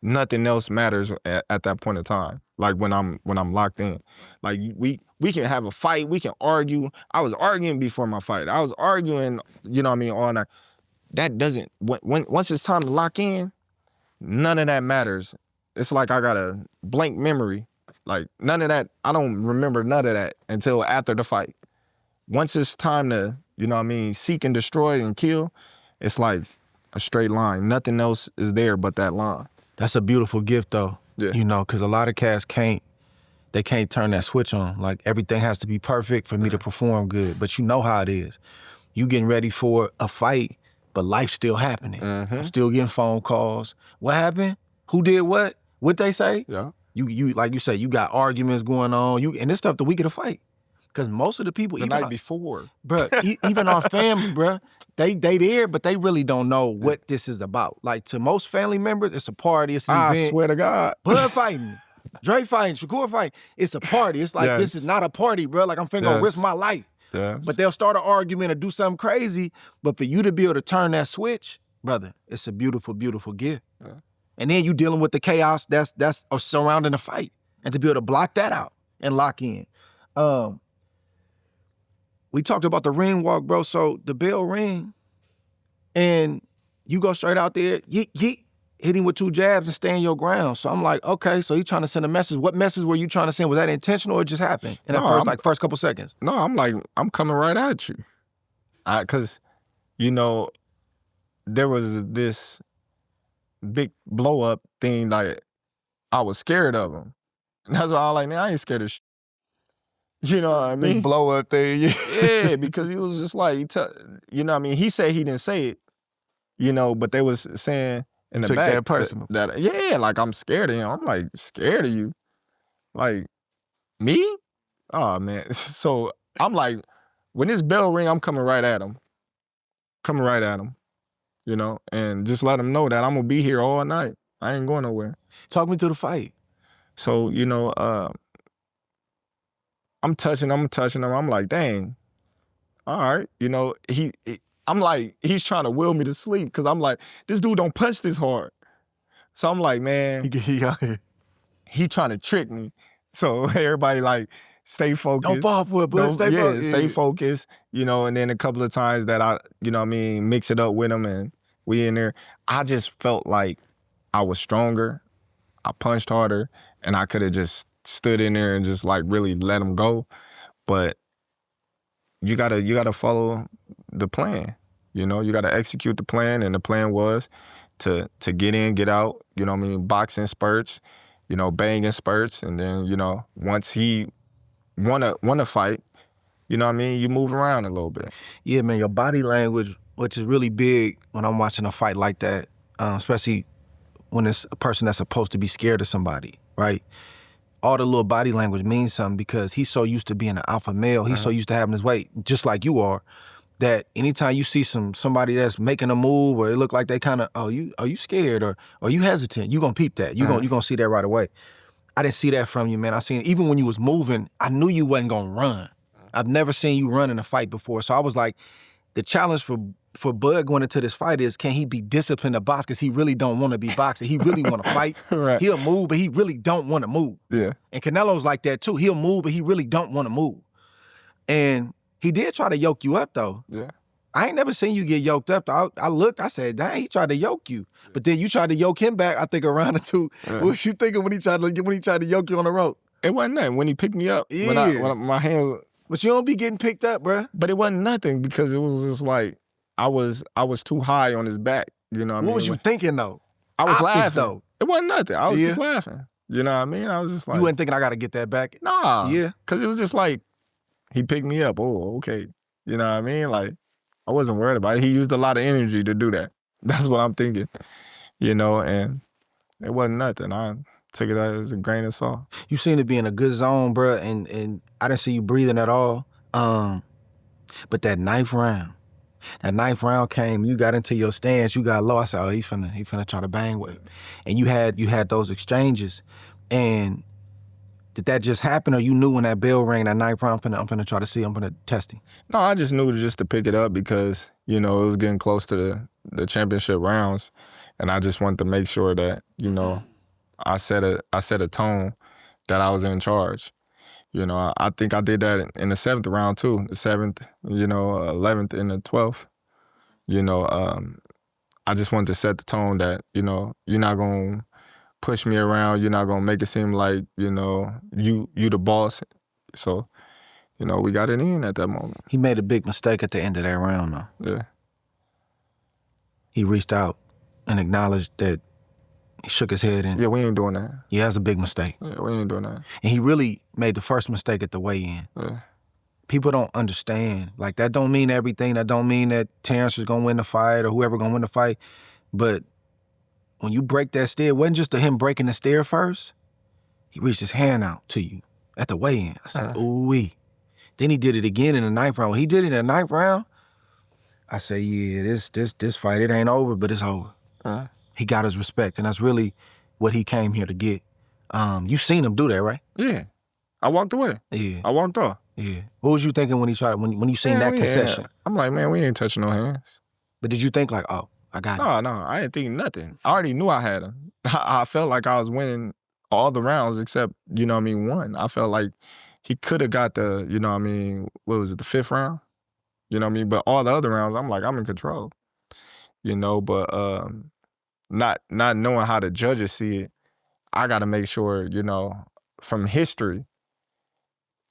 nothing else matters at that point in time. Like when I'm locked in. Like we can have a fight, we can argue. I was arguing before my fight. I was arguing, you know what I mean, all night. That doesn't once it's time to lock in, none of that matters. It's like I got a blank memory. Like none of that, I don't remember none of that until after the fight. Once it's time to, you know what I mean, seek and destroy and kill, it's like a straight line. Nothing else is there but that line. That's a beautiful gift though. Yeah. You know, because a lot of cats can't turn that switch on. Like everything has to be perfect for me to perform good. But you know how it is. You getting ready for a fight, but life's still happening. I'm still getting phone calls. What happened? Who did what? What they say? Yeah. You like you say, you got arguments going on. And this stuff the week of the fight. Because most of the people, The night before. Bruh, even our family, bruh, they there, but they really don't know what this is about. Like to most family members, it's a party, it's an event. I swear to God. Bud fighting, Dre fighting, Shakur fighting. It's a party. It's like, this is not a party, bruh. Like I'm finna risk my life. Yes. But they'll start an argument or do something crazy. But for you to be able to turn that switch, brother, it's a beautiful, beautiful gift. Yeah. And then you dealing with the chaos that's surrounding the fight. And to be able to block that out and lock in. We talked about the ring walk, bro. So the bell ring, and you go straight out there, yeet, yeet, hit him with 2 jabs and stand your ground. So I'm like, okay, so you trying to send a message. What message were you trying to send? Was that intentional or it just happened in that first couple seconds? No, I'm like, I'm coming right at you. Because, you know, there was this big blow up thing, like, I was scared of him. And that's why I was like, man, I ain't scared of shit. You know what I mean? Big blow up thing. Yeah, because he was just like, you know what I mean? He said he didn't say it, you know, but they was saying in the Took back that personal. that, yeah, like I'm scared of him. I'm like, scared of you? Like, me? Oh, man. So I'm like, when this bell ring, I'm coming right at him. Coming right at him, you know, and just let him know that I'm going to be here all night. I ain't going nowhere. Talk me to the fight. So, you know, I'm touching him. I'm like, dang, all right. You know, I'm like, he's trying to will me to sleep because I'm like, this dude don't punch this hard. So I'm like, man, he trying to trick me. So everybody like, stay focused. Don't fall for it, bud. Stay focused. You know, and then a couple of times that I, you know what I mean, mix it up with him and we in there. I just felt like I was stronger. I punched harder and I could have just stood in there and just like really let him go. But you gotta follow the plan. You know, you gotta execute the plan, and the plan was to get in, get out, you know what I mean, boxing spurts, you know, banging spurts, and then, you know, once he wanna fight, you know what I mean, you move around a little bit. Yeah, man, your body language, which is really big when I'm watching a fight like that, especially when it's a person that's supposed to be scared of somebody, right? All the little body language means something because he's so used to being an alpha male, he's so used to having his weight, just like you are, that anytime you see somebody that's making a move or it look like they kind of, are you scared or you hesitant, you gonna peep that. You gonna see that right away. I didn't see that from you, man. I seen, even when you was moving, I knew you wasn't gonna run. I've never seen you run in a fight before. So I was like, the challenge for Bud going into this fight is, can he be disciplined to box? Because he really don't want to be boxing. He really want to fight. Right. He'll move, but he really don't want to move. Yeah. And Canelo's like that too. He'll move, but he really don't want to move. And he did try to yoke you up though. Yeah. I ain't never seen you get yoked up though. I looked, I said, dang, he tried to yoke you. But then you tried to yoke him back, I think, a round or two. Yeah. What was you thinking when he tried to yoke you on the rope? It wasn't nothing. When he picked me up, yeah. when my hand. But you don't be getting picked up, bruh. But it wasn't nothing because it was just like, I was too high on his back. You know what I mean? What was you thinking though? I was Optics, laughing. Though. It wasn't nothing. I was just laughing. You know what I mean? I was just like. You wasn't thinking I gotta get that back? Nah. Yeah. Cause it was just like, he picked me up. Oh, okay. You know what I mean? Like, I wasn't worried about it. He used a lot of energy to do that. That's what I'm thinking. You know, and it wasn't nothing. I Took it as a grain of salt. You seem to be in a good zone, bro, and I didn't see you breathing at all. But that ninth round came, you got into your stance, you got low. I said, oh, he finna try to bang with him. And you had those exchanges. And did that just happen, or you knew when that bell rang, that ninth round, I'm finna try to see, I'm finna test him? No, I just knew just to pick it up because, you know, it was getting close to the championship rounds. And I just wanted to make sure that, you know, I set a tone that I was in charge. You know, I think I did that in the 7th round too. The 7th, you know, 11th and the 12th. You know, I just wanted to set the tone that, you know, you're not gonna push me around. You're not gonna make it seem like, you know, you the boss. So, you know, we got it in at that moment. He made a big mistake at the end of that round, though. Yeah. He reached out and acknowledged that he shook his head and Yeah, we ain't doing that. yeah, that's a big mistake. Yeah, we ain't doing that. And he really made the first mistake at the weigh-in. Yeah. People don't understand. Like, that don't mean everything. That don't mean that Terence is gonna win the fight or whoever gonna win the fight. But when you break that stair, it wasn't just him breaking the stair first. He reached his hand out to you at the weigh-in. I said, ooh-wee. Then he did it again in the 9th round. When he did it in the 9th round, I said, yeah, this fight, it ain't over, but it's over. He got his respect, and that's really what he came here to get. You seen him do that, right? Yeah. I walked away. Yeah. I walked off. Yeah. What was you thinking when he tried when you seen that concession? I'm like, man, we ain't touching no hands. But did you think like, oh, I got him? No, I didn't think nothing. I already knew I had him. I felt like I was winning all the rounds except, you know what I mean, one. I felt like he could have got the, you know what I mean, what was it, the 5th round? You know what I mean? But all the other rounds, I'm like, I'm in control. You know, but not knowing how the judges see it, I got to make sure, you know, from history,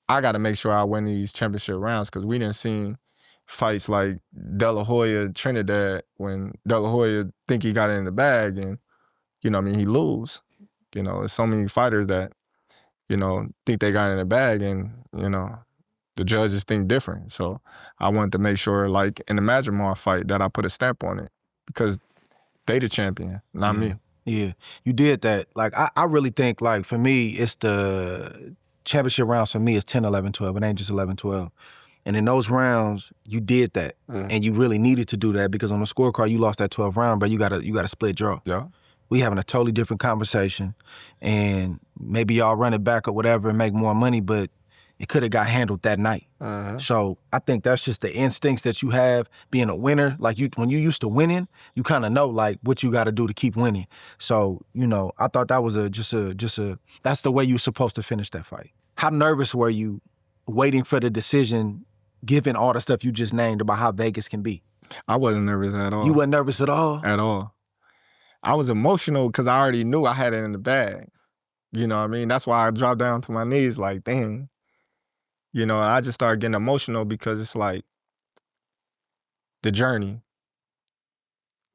I got to make sure I win these championship rounds because we didn't see fights like De La Hoya, Trinidad, when De La Hoya think he got it in the bag and, you know what I mean, he lose. You know, there's so many fighters that, you know, think they got it in the bag and, you know, the judges think different. So I wanted to make sure, like in the Majamar fight, that I put a stamp on it because they the champion, not me. Yeah, you did that. Like, I really think, like, for me, it's the championship rounds for me is 10, 11, 12. It ain't just 11, 12. And in those rounds, you did that. And you really needed to do that because on the scorecard, you lost that 12th round, but you got a split draw. Yeah. We having a totally different conversation. And maybe y'all run it back or whatever and make more money, but it could have got handled that night. So I think that's just the instincts that you have being a winner. Like, when you used to winning, you kind of know like what you got to do to keep winning. So, you know, I thought that was that's the way you were supposed to finish that fight. How nervous were you waiting for the decision, given all the stuff you just named about how Vegas can be? I wasn't nervous at all. You weren't nervous at all? At all. I was emotional because I already knew I had it in the bag. You know what I mean? That's why I dropped down to my knees like, dang. You know, I just started getting emotional because it's like the journey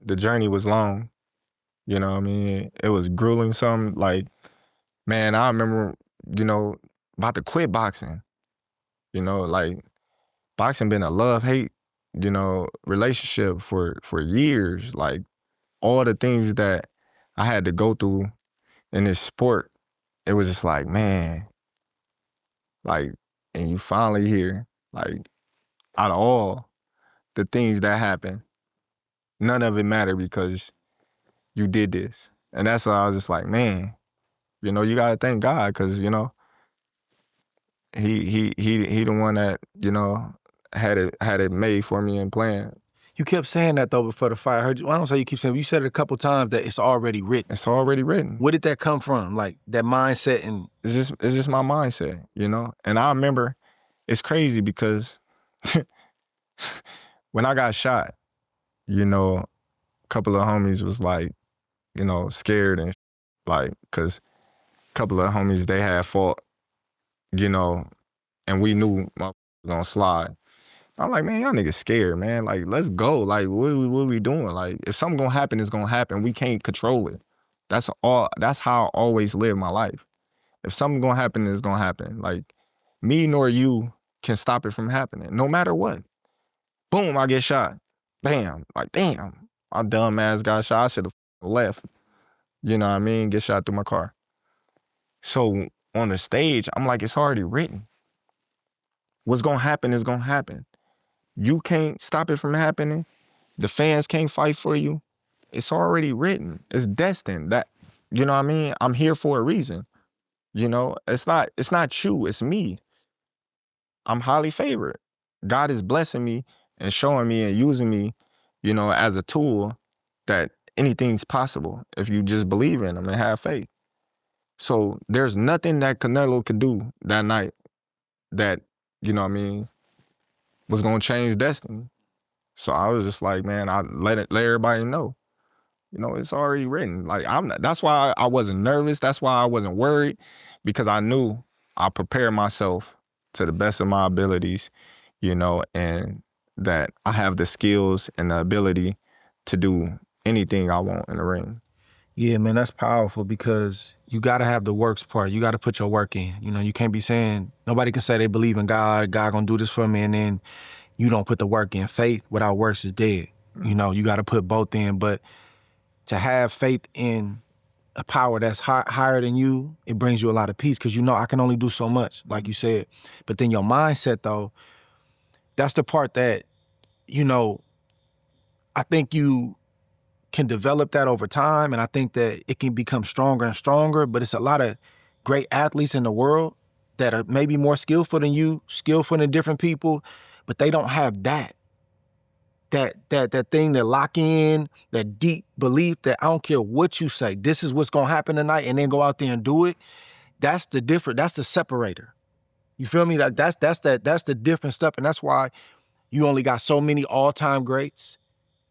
was long. You know what I mean? It was grueling. Some like, man, I remember, you know, about to quit boxing. You know, like boxing been a love-hate, you know, relationship for years. Like all the things that I had to go through in this sport, it was just like, man, like, and you finally here, like, out of all the things that happened, none of it mattered because you did this. And that's why I was just like, man, you know, you gotta thank God because, you know, he the one that, you know, had it made for me and planned. You kept saying that though before the fight. I heard you. Well, I don't say you keep saying. You said it a couple times that it's already written. It's already written. Where did that come from? Like that mindset and it's just my mindset, you know. And I remember, it's crazy because when I got shot, you know, a couple of homies was like, you know, scared and like, cause a couple of homies they had fought, you know, and we knew my was gonna slide. I'm like, man, y'all niggas scared, man. Like, let's go. Like, what we doing? Like, if something gonna happen, it's gonna happen. We can't control it. That's how I always live my life. If something gonna happen, it's gonna happen. Like, me nor you can stop it from happening, no matter what. Boom, I get shot. Bam. Like, damn, my dumb ass got shot. I should have left. You know what I mean? Get shot through my car. So on the stage, I'm like, it's already written. What's gonna happen is gonna happen. You can't stop it from happening. The fans can't fight for you. It's already written. It's destined. That, you know what I mean? I'm here for a reason. You know, it's not you, it's me. I'm highly favored. God is blessing me and showing me and using me, you know, as a tool that anything's possible if you just believe in him and have faith. So there's nothing that Canelo could do that night that, you know what I mean, was gonna change destiny. So I was just like, man, I let everybody know. You know, it's already written. Like, that's why I wasn't nervous. That's why I wasn't worried, because I knew I prepared myself to the best of my abilities, you know, and that I have the skills and the ability to do anything I want in the ring. Yeah, man, that's powerful, because you got to have the works part. You got to put your work in. You know, you can't be saying, nobody can say they believe in God gonna do this for me, and then you don't put the work in. Faith without works is dead. You know, you got to put both in. But to have faith in a power that's higher than you, it brings you a lot of peace, because you know I can only do so much, like you said. But then your mindset, though, that's the part that, you know, I think you can develop that over time, and I think that it can become stronger and stronger. But it's a lot of great athletes in the world that are maybe more skillful than you, skillful than different people, but they don't have that thing that lock in, that deep belief that I don't care what you say, this is what's gonna happen tonight, and then go out there and do it. That's the separator. You feel me? That's the different stuff, and that's why you only got so many all-time greats.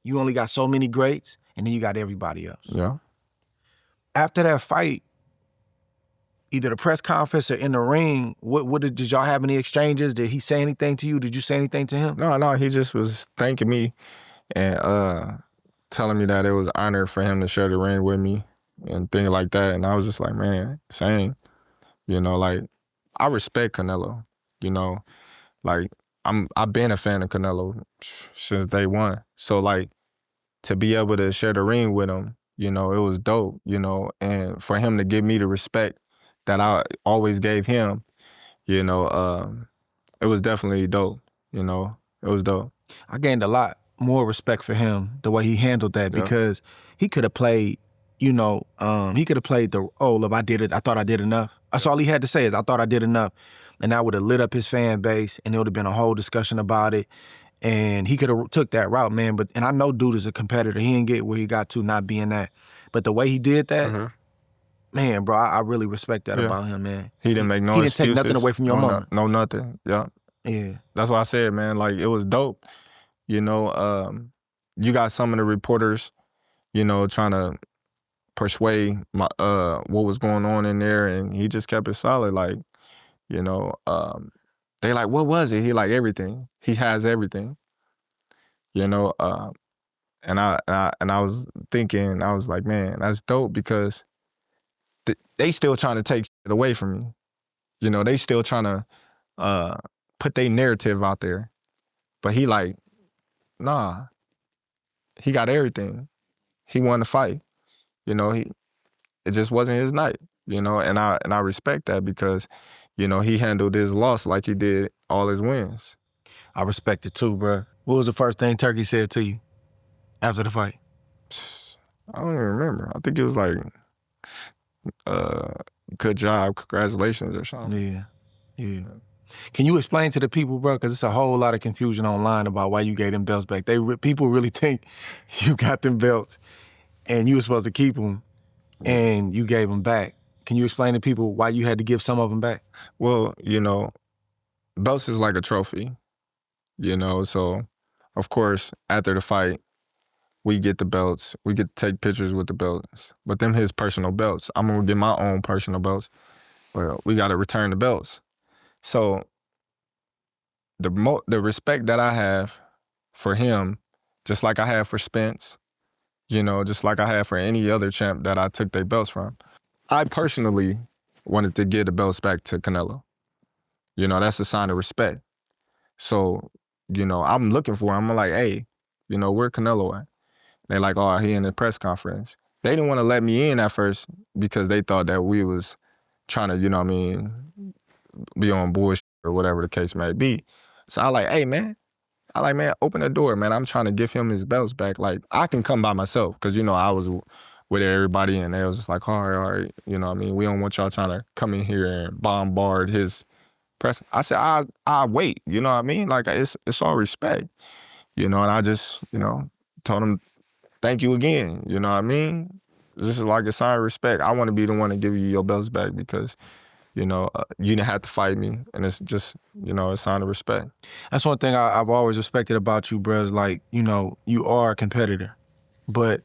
You only got so many greats, and then you got everybody else. Yeah. After that fight, either the press conference or in the ring, did y'all have any exchanges? Did he say anything to you? Did you say anything to him? No, he just was thanking me and telling me that it was an honor for him to share the ring with me and things like that. And I was just like, man, same. You know, like, I respect Canelo. You know, like, I've been a fan of Canelo since day one. So, like, to be able to share the ring with him, you know, it was dope, you know, and for him to give me the respect that I always gave him, you know, it was definitely dope, you know, it was dope. I gained a lot more respect for him, the way he handled that, because he could have played, you know, he could have played the, oh, look, I did it, I thought I did enough. That's all he had to say is, I thought I did enough. And that would have lit up his fan base, and it would have been a whole discussion about it. And he could have took that route, man. And I know dude is a competitor. He didn't get where he got to not being that. But the way he did that, man, bro, I really respect that about him, man. He didn't make no excuses. He didn't take nothing away from your moment. No, nothing, yeah. Yeah. That's why I said, man, like, it was dope. You know, you got some of the reporters, you know, trying to persuade what was going on in there, and he just kept it solid. Like, you know, they like, what was it? He like, everything. He has everything. You know, and I was thinking, I was like, man, that's dope, because they still trying to take it away from me. You know, they still trying to put their narrative out there. But he like, nah, he got everything. He won the fight. You know, it just wasn't his night. You know, and I respect that, because, you know, he handled his loss like he did all his wins. I respect it too, bro. What was the first thing Turki said to you after the fight? I don't even remember. I think it was like, good job, congratulations, or something. Yeah. Can you explain to the people, bro? Because it's a whole lot of confusion online about why you gave them belts back. People really think you got them belts and you were supposed to keep them and you gave them back. Can you explain to people why you had to give some of them back? Well, you know, belts is like a trophy, you know, so of course, after the fight, we get the belts. We get to take pictures with the belts. But them his personal belts. I'm gonna get my own personal belts. Well, we gotta return the belts. So the respect that I have for him, just like I have for Spence, you know, just like I have for any other champ that I took their belts from, I personally wanted to give the belts back to Canelo. You know, that's a sign of respect. So, you know, I'm looking for him. I'm like, hey, you know, where Canelo at? They're like, oh, he in the press conference. They didn't want to let me in at first because they thought that we was trying to, you know what I mean, be on bullshit or whatever the case may be. So I like, hey, man, open the door, man. I'm trying to give him his belts back. Like, I can come by myself because, you know, I was with everybody and they was just like, all right, you know what I mean? We don't want y'all trying to come in here and bombard his press. I said, I wait, you know what I mean? Like, it's all respect, you know, and I just, you know, told him, thank you again, you know what I mean? This is like a sign of respect. I want to be the one to give you your belts back because, you know, you didn't have to fight me, and it's just, you know, a sign of respect. That's one thing I've always respected about you, bro, is like, you know, you are a competitor, but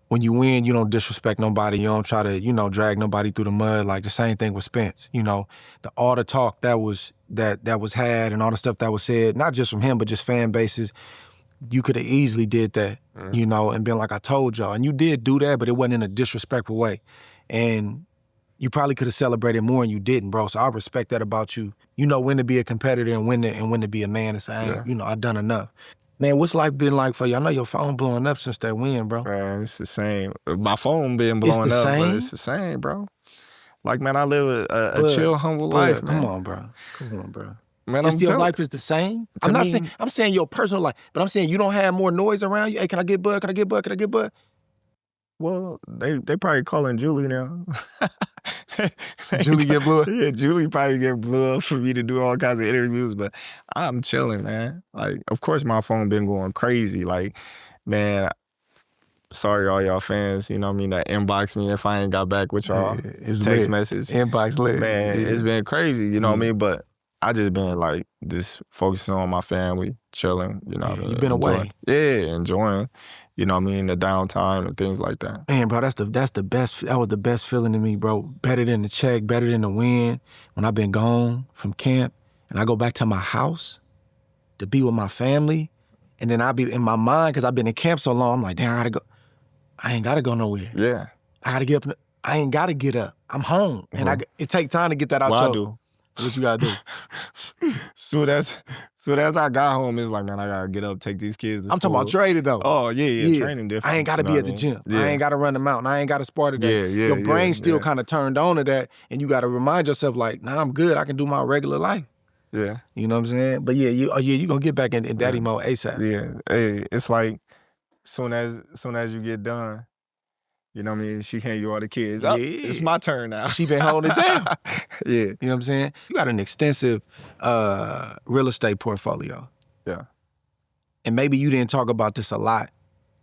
when you win, you don't disrespect nobody. You don't try to, you know, drag nobody through the mud. Like the same thing with Spence. You know, all the talk that was had and all the stuff that was said, not just from him, but just fan bases. You could have easily did that, you know, and been like, I told y'all. And you did do that, but it wasn't in a disrespectful way. And you probably could have celebrated more and you didn't, bro. So I respect that about you. You know when to be a competitor and when to be a man and say, you know, I've done enough. Man, what's life been like for you? I know your phone blowing up since that win, bro. Man, it's the same. My phone been blowing It's the up, same? but it's the same, bro. Like, man, I live a chill, humble life, man. Come on, bro. Come on, bro. Man, It's your life is the same? I'm saying your personal life, but I'm saying you don't have more noise around you. Hey, can I get bud? Can I get bud? Can I get bud? Well, they probably calling Julie now. Julie get blew up? Yeah, Julie probably get blew up for me to do all kinds of interviews, but I'm chilling, man. Like, of course my phone been going crazy. Like, man, sorry all y'all fans, you know what I mean, that inbox me if I ain't got back with y'all. It's text lit. message. Inbox lit. Man, it's been crazy, you know what I mean? But I just been like just focusing on my family, chilling, you know what I mean? You been away. Yeah, enjoying, you know what I mean, the downtime and things like that. Man, bro, that's the best. That was the best feeling to me, bro. Better than the check, better than the win. When I've been gone from camp and I go back to my house to be with my family, and then I be in my mind because I've been in camp so long. I'm like, damn, I gotta go. I ain't gotta go nowhere. Yeah. I gotta get up. I ain't gotta get up. I'm home, and it take time to get that out. Well, I do. What you gotta do? So as I got home, it's like, man, I gotta get up, take these kids to I'm school. talking about training though. Oh, yeah, training different. I ain't gotta you know be at what the I mean? gym. Yeah. I ain't gotta run the mountain. I ain't gotta spar today. Yeah, Your brain's still yeah. kind of turned on to that, and you gotta remind yourself like, nah, I'm good. I can do my regular life. Yeah. You know what I'm saying? But you gonna get back in daddy mode ASAP. Yeah. Hey, it's like soon as you get done, you know what I mean? She hand you all the kids. Oh, it's my turn now. She been holding it down. Yeah. You know what I'm saying? You got an extensive real estate portfolio. Yeah. And maybe you didn't talk about this a lot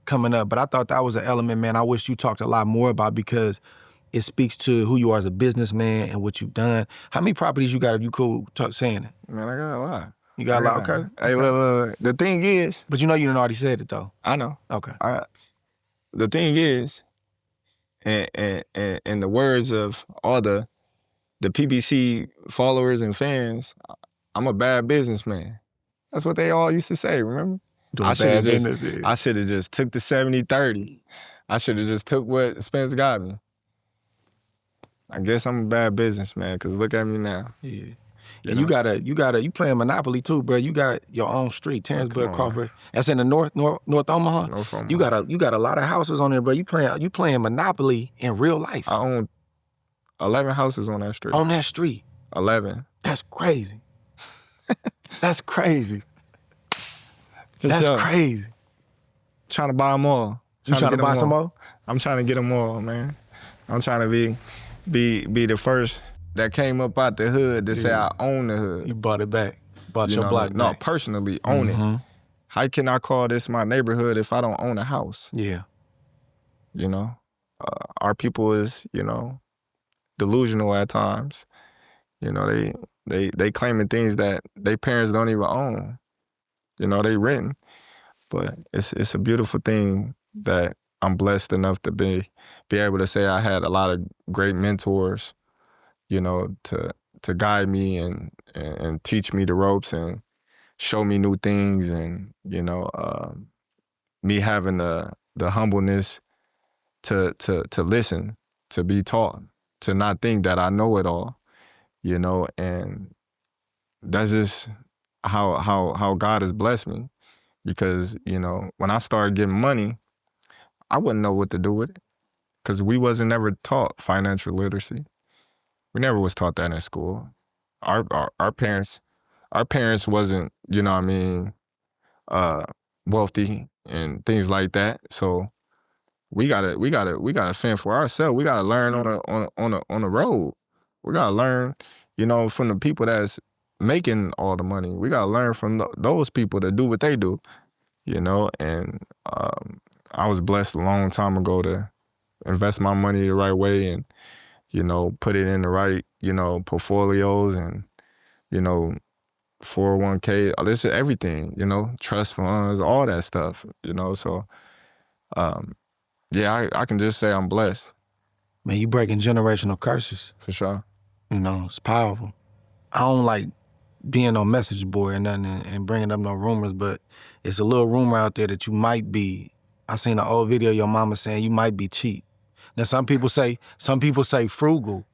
coming up, but I thought that was an element, man, I wish you talked a lot more about because it speaks to who you are as a businessman and what you've done. How many properties you got if you cool saying it? Man, I got a lot. You got a lot? Okay. Hey, well, the thing is. But you know you done already said it though. I know. Okay. All right. The thing is, and in the words of all the PBC followers and fans, I'm a bad businessman. That's what they all used to say, remember? I should have just took the 70-30. I should have just took what Spence got me. I guess I'm a bad businessman, because look at me now. Yeah. And you playing Monopoly too, bro. You got your own street, Terence Bud Crawford. That's in the North Omaha. North Omaha. You got a lot of houses on there, bro. You playing Monopoly in real life. I own 11 houses on that street. On that street. 11. That's crazy. That's crazy. That's crazy. Trying to buy them all. You trying to buy some more? I'm trying to get them all, man. I'm trying to be the first that came up out the hood to say I own the hood. You bought it back. Bought your know, block No, back. personally own it. How can I call this my neighborhood if I don't own a house? Yeah. You know? Our people is, delusional at times. You know, they claiming things that their parents don't even own. You know, they written. But it's a beautiful thing that I'm blessed enough to be able to say I had a lot of great mentors, to guide me and teach me the ropes and show me new things, and me having the humbleness to listen, to be taught, to not think that I know it all, and that's just how God has blessed me. Because, when I started getting money, I wouldn't know what to do with it, because we wasn't ever taught financial literacy. We never was taught that in school. Our parents wasn't, you know what I mean, wealthy and things like that. So we gotta fend for ourselves. We gotta learn on the road. We gotta learn, you know, from the people that's making all the money. We gotta learn from those people that do what they do, you know. And I was blessed a long time ago to invest my money the right way and, you know, put it in the right, you know, portfolios and, you know, 401k, this is everything, you know, trust funds, all that stuff, you know. So, yeah, I can just say I'm blessed. Man, you breaking generational curses. For sure. You know, it's powerful. I don't like being on message board and nothing and bringing up no rumors, but it's a little rumor out there that you might be. I seen an old video of your mama saying you might be cheap. Now, some people say frugal,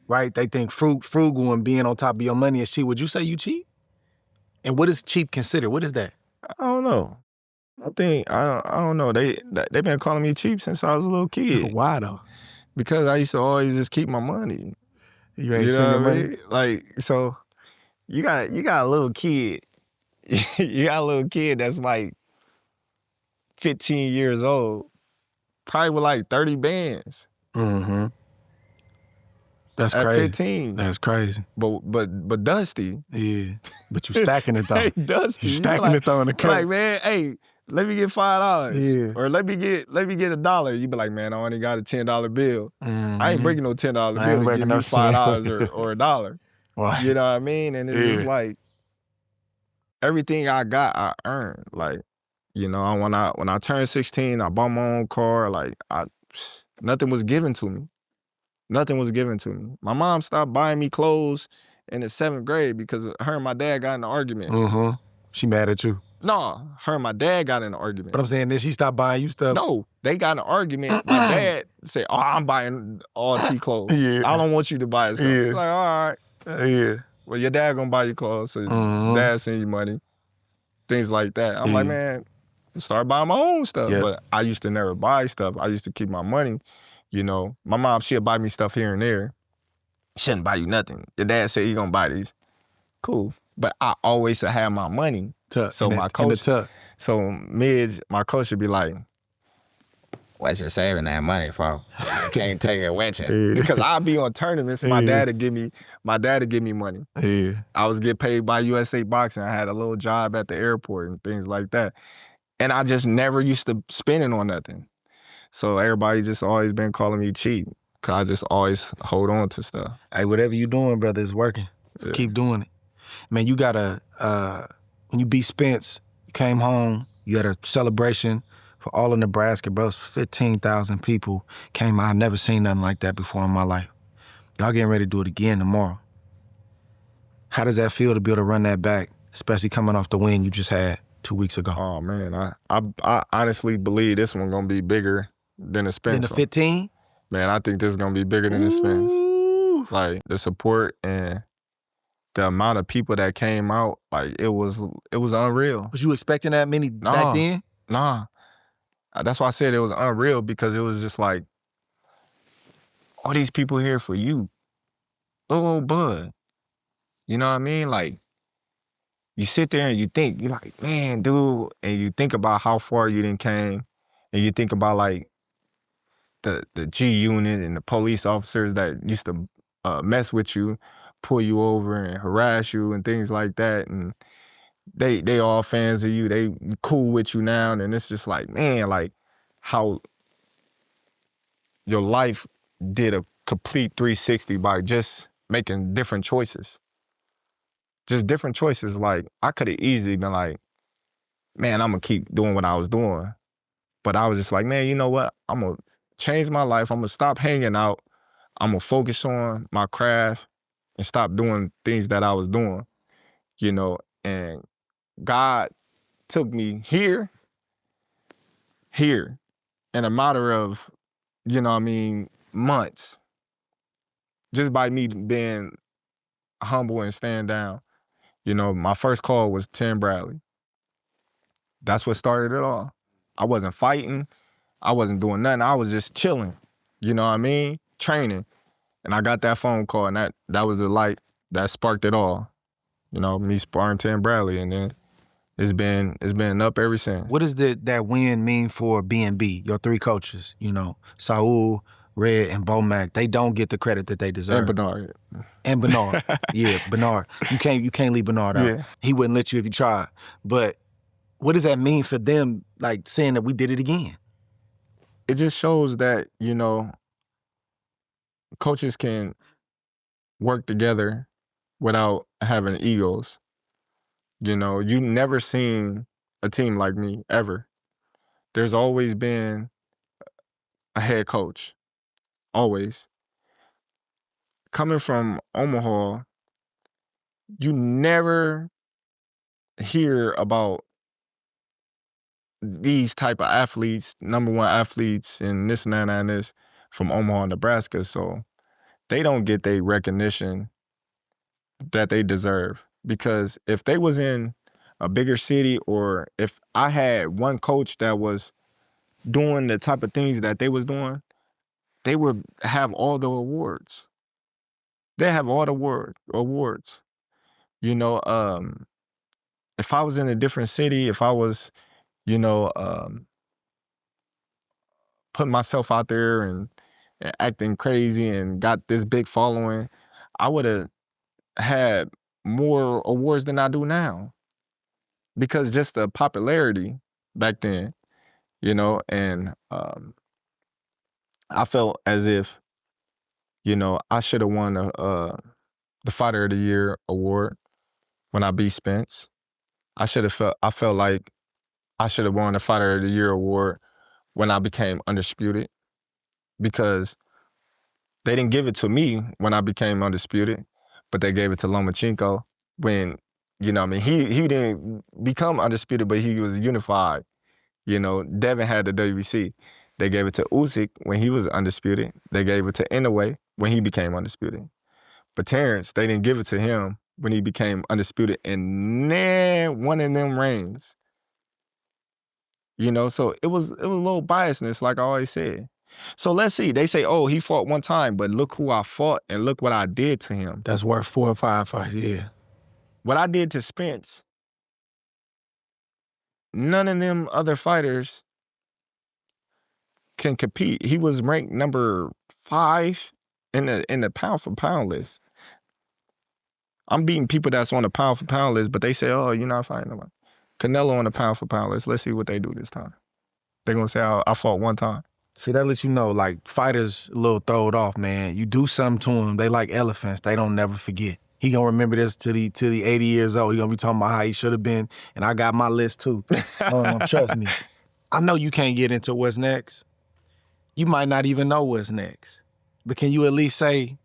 right? They think frugal and being on top of your money is cheap. Would you say you cheap? And what is cheap considered? What is that? I don't know. I don't know. They been calling me cheap since I was a little kid. Why though? Because I used to always just keep my money. You ain't spend your money? Mean? Like, so you got a little kid. You got a little kid that's like 15 years old, probably with like 30 bands. Mm-hmm. That's at crazy. 15. That's crazy. But Dusty. Yeah. But you stacking it though. Hey, Dusty. You stacking it though in the cup. Like, man, hey, let me get $5. Yeah. Or let me get $1. You be like, man, I only got a $10 bill. Mm-hmm. I ain't breaking no $10 bill to give you $5 or $1. Right. You know what I mean? And it's just like everything I got, I earned. Like, you know, when I turned 16, I bought my own car. Like, nothing was given to me. Nothing was given to me. My mom stopped buying me clothes in the 7th grade because her and my dad got in an argument. Mm-hmm. She mad at you. No, her and my dad got in an argument. But I'm saying, did she stop buying you stuff? No, they got in an argument. My dad said, oh, I'm buying all T clothes. Yeah. I don't want you to buy stuff. Yeah. She's like, all right. Yeah. Well, your dad gonna buy you clothes, so dad send you money. Things like that. I'm like, man, start buying my own stuff. Yeah. But I used to never buy stuff. I used to keep my money. You know, my mom, she'll buy me stuff here and there. Shouldn't buy you nothing. Your dad said he gonna buy these. Cool. But I always have my money. So my coach, my coach would be like, what you saving that money for? I can't take it with you. Because I'll be on tournaments, my dad would give me money. Yeah. I was get paid by USA Boxing. I had a little job at the airport and things like that. And I just never used to spend it on nothing. So everybody just always been calling me cheap. Cause I just always hold on to stuff. Hey, whatever you doing, brother, is working. Yeah. Keep doing it. Man, you got when you beat Spence, you came home, you had a celebration for all of Nebraska, bro. 15,000 people came out. I've never seen nothing like that before in my life. Y'all getting ready to do it again tomorrow. How does that feel to be able to run that back, especially coming off the win you just had 2 weeks ago? Oh, man, I honestly believe this one gonna be bigger than the Spence. Than the 15? Man, I think this is gonna be bigger than the Spence. Like, the support and the amount of people that came out, like, it was unreal. Was you expecting that many back then? Nah. That's why I said it was unreal, because it was just like, all these people here for you. Little old bud. You know what I mean? Like, you sit there and you think, you're like, man, dude, and you think about how far you done came, and you think about, like, the G unit and the police officers that used to mess with you, pull you over and harass you and things like that, and they all fans of you, they cool with you now, and it's just like, man, like, how your life did a complete 360 by just making different choices. Just different choices. Like, I could have easily been like, man, I'm gonna keep doing what I was doing. But I was just like, man, you know what? I'm gonna change my life. I'm gonna stop hanging out. I'm gonna focus on my craft and stop doing things that I was doing, you know? And God took me here, in a matter of, you know what I mean, months, just by me being humble and staying down. You know, my first call was Tim Bradley. That's what started it all. I wasn't fighting. I wasn't doing nothing. I was just chilling. You know what I mean? Training. And I got that phone call, and that was the light that sparked it all. You know, me sparring Tim Bradley, and then it's been up ever since. What does that win mean for B&B, your 3 coaches? You know, Saul, Red, and Bomac. They don't get the credit that they deserve. And Bernard. And Bernard. Yeah, Bernard. You can't leave Bernard out. Yeah. He wouldn't let you if you tried. But what does that mean for them, like saying that we did it again? It just shows that, you know, coaches can work together without having egos. You know, you never seen a team like me, ever. There's always been a head coach, always. Coming from Omaha, you never hear about these type of athletes, #1 athletes, and this and that and this from Omaha, Nebraska. So they don't get their recognition that they deserve. Because if they was in a bigger city, or if I had one coach that was doing the type of things that they was doing, they would have all the awards. They have all the awards. You know, if I was in a different city, if I was, you know, putting myself out there and acting crazy and got this big following, I would have had more awards than I do now. Because just the popularity back then, you know, and I felt as if, you know, I should have won the Fighter of the Year award when I beat Spence. I felt like I should have won the Fighter of the Year award when I became undisputed, because they didn't give it to me when I became undisputed, but they gave it to Lomachenko when, you know, I mean, he didn't become undisputed, but he was unified. You know, Devin had the WBC. They gave it to Usyk when he was undisputed. They gave it to Inoue when he became undisputed. But Terence, they didn't give it to him when he became undisputed in one of them reigns. You know, so it was a little biasness, like I always said. So let's see. They say, oh, he fought one time, but look who I fought and look what I did to him. That's worth 4 or 5 fights, yeah. What I did to Spence, none of them other fighters can compete. He was ranked number 5 in the pound for pound list. I'm beating people that's on the pound for pound list, but they say, oh, you're not fighting nobody. Canelo on the pound for pound list. Let's see what they do this time. They're gonna say I fought one time. See, that lets you know, like, fighters a little throwed off, man. You do something to them, they like elephants. They don't never forget. He gonna remember this till he 80 years old. He gonna be talking about how he should have been, and I got my list too. Trust me. I know you can't get into what's next. You might not even know what's next. But can you at least say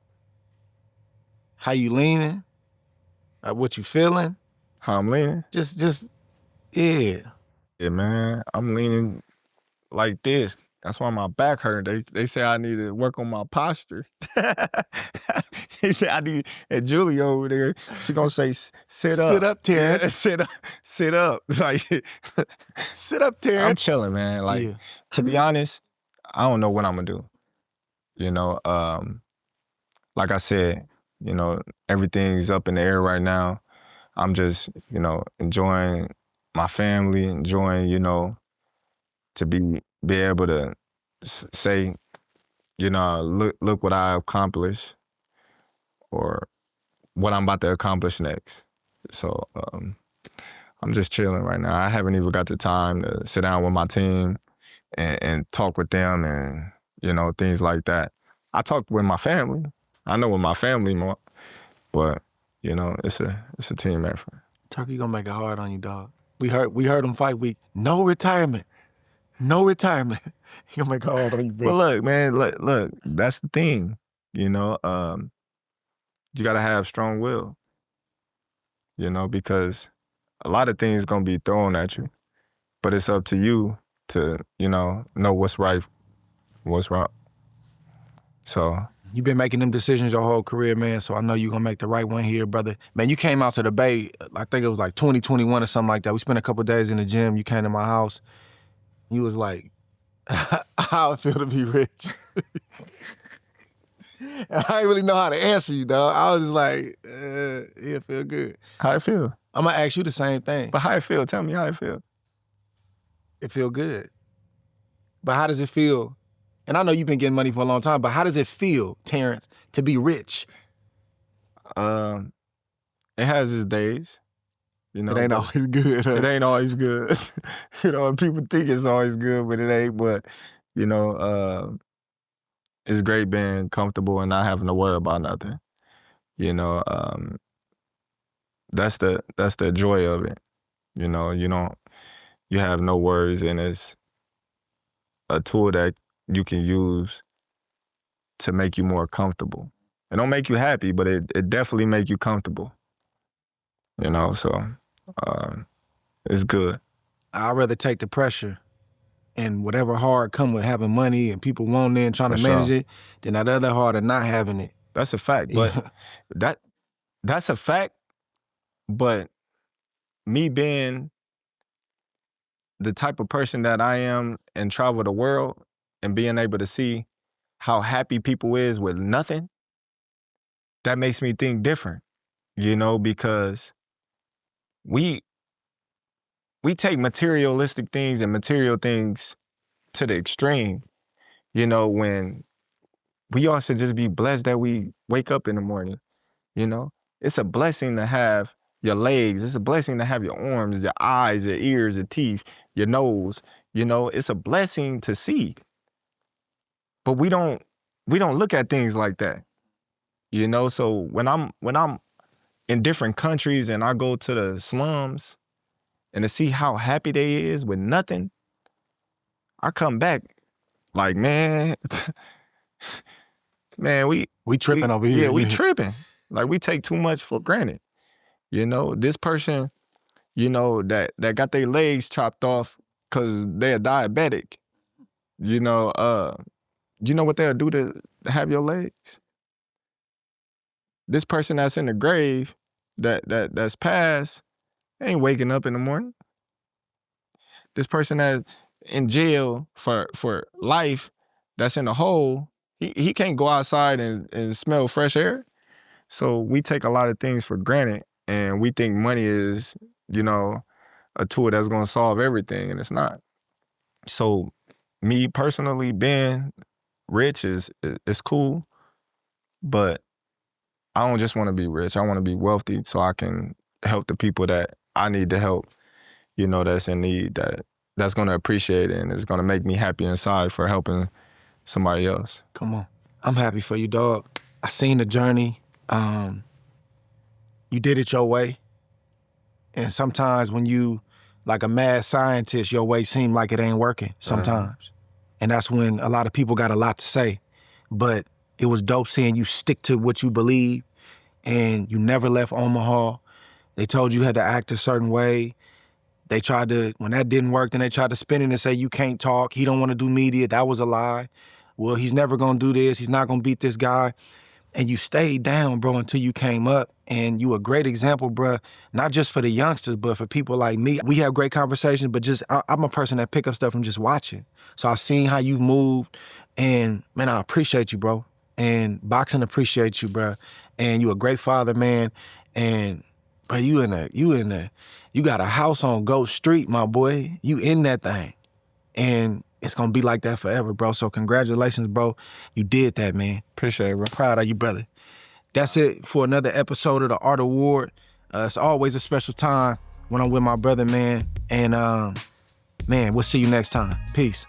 how you leaning? What you feeling? How I'm leaning? Just, yeah. Yeah, man. I'm leaning like this. That's why my back hurt. They say I need to work on my posture. He said I need, and Julie over there, she gonna say, sit up. Sit up, Terence. Yeah, sit up. Like, sit up, Terence. I'm chilling, man. Like, yeah. To be honest, I don't know what I'm gonna do. You know, like I said, you know, everything's up in the air right now. I'm just, you know, enjoying my family, enjoying, you know, to be able to say, you know, look what I accomplished, or what I'm about to accomplish next. So I'm just chilling right now. I haven't even got the time to sit down with my team and talk with them and, you know, things like that. I talk with my family. I know with my family more, but, you know, it's a team effort. Turkey gonna make it hard on you, dog. We heard him fight week. No retirement. No retirement. He gonna make it hard on you, bro. Well, look, man, look, that's the thing. You know, you gotta have strong will. You know, because a lot of things gonna be thrown at you, but it's up to you to, you know what's right, what's wrong. So you've been making them decisions your whole career, man, so I know you're gonna make the right one here, brother. Man, you came out to the Bay, I think it was like 2021 or something like that. We spent a couple of days in the gym. You came to my house. You was like, how it feel to be rich? And I didn't really know how to answer you, dog. I was just like, yeah, feel good. How it feel? I'm gonna ask you the same thing. But how it feel? Tell me how it feel. It feel good. But how does it feel? And I know you've been getting money for a long time, but how does it feel, Terence, to be rich? It has its days. You know, It ain't always good. Huh? It ain't always good. You know, people think it's always good, but it ain't. But, you know, it's great being comfortable and not having to worry about nothing. You know, that's the joy of it. You know, you have no worries, and it's a tool that you can use to make you more comfortable. It don't make you happy, but it definitely make you comfortable. You know, so it's good. I'd rather take the pressure and whatever hard come with having money and people wanting it and trying to manage it than that other hard of not having it. That's a fact. But that's a fact. But me being the type of person that I am and travel the world and being able to see how happy people is with nothing, that makes me think different, you know, because we take materialistic things and material things to the extreme, you know, when we all should just be blessed that we wake up in the morning, you know? It's a blessing to have your legs. It's a blessing to have your arms, your eyes, your ears, your teeth, your nose, you know? It's a blessing to see. But we don't look at things like that, you know? So when I'm in different countries and I go to the slums and to see how happy they is with nothing, I come back like, man, we tripping over here. Yeah, we tripping. Like, we take too much for granted. You know, this person, you know, that got their legs chopped off because they're diabetic, you know what they'll do to have your legs? This person that's in the grave, that's passed, they ain't waking up in the morning. This person that's in jail for life, that's in a hole, he can't go outside and smell fresh air. So we take a lot of things for granted, and we think money is, you know, a tool that's gonna solve everything, and it's not. So me personally, being rich is cool, but I don't just wanna be rich. I wanna be wealthy so I can help the people that I need to help, you know, that's in need, that's gonna appreciate it and is gonna make me happy inside for helping somebody else. Come on. I'm happy for you, dog. I seen the journey. You did it your way. And sometimes when you, like a mad scientist, your way seem like it ain't working sometimes. And that's when a lot of people got a lot to say. But it was dope seeing you stick to what you believe, and you never left Omaha. They told you had to act a certain way. They tried to, when that didn't work, then they tried to spin it and say, you can't talk. He don't want to do media. That was a lie. Well, he's never going to do this. He's not going to beat this guy. And you stayed down, bro, until you came up. And you a great example, bro, not just for the youngsters, but for people like me. We have great conversations, but just, I'm a person that pick up stuff from just watching. So I've seen how you've moved, and man, I appreciate you, bro. And boxing appreciates you, bro. And you a great father, man. And but you got a house on Goat Street, my boy. You in that thing. And it's gonna be like that forever, bro. So congratulations, bro. You did that, man. Appreciate it, bro. Proud of you, brother. That's it for another episode of the Art Award. It's always a special time when I'm with my brother, man. And man, we'll see you next time. Peace.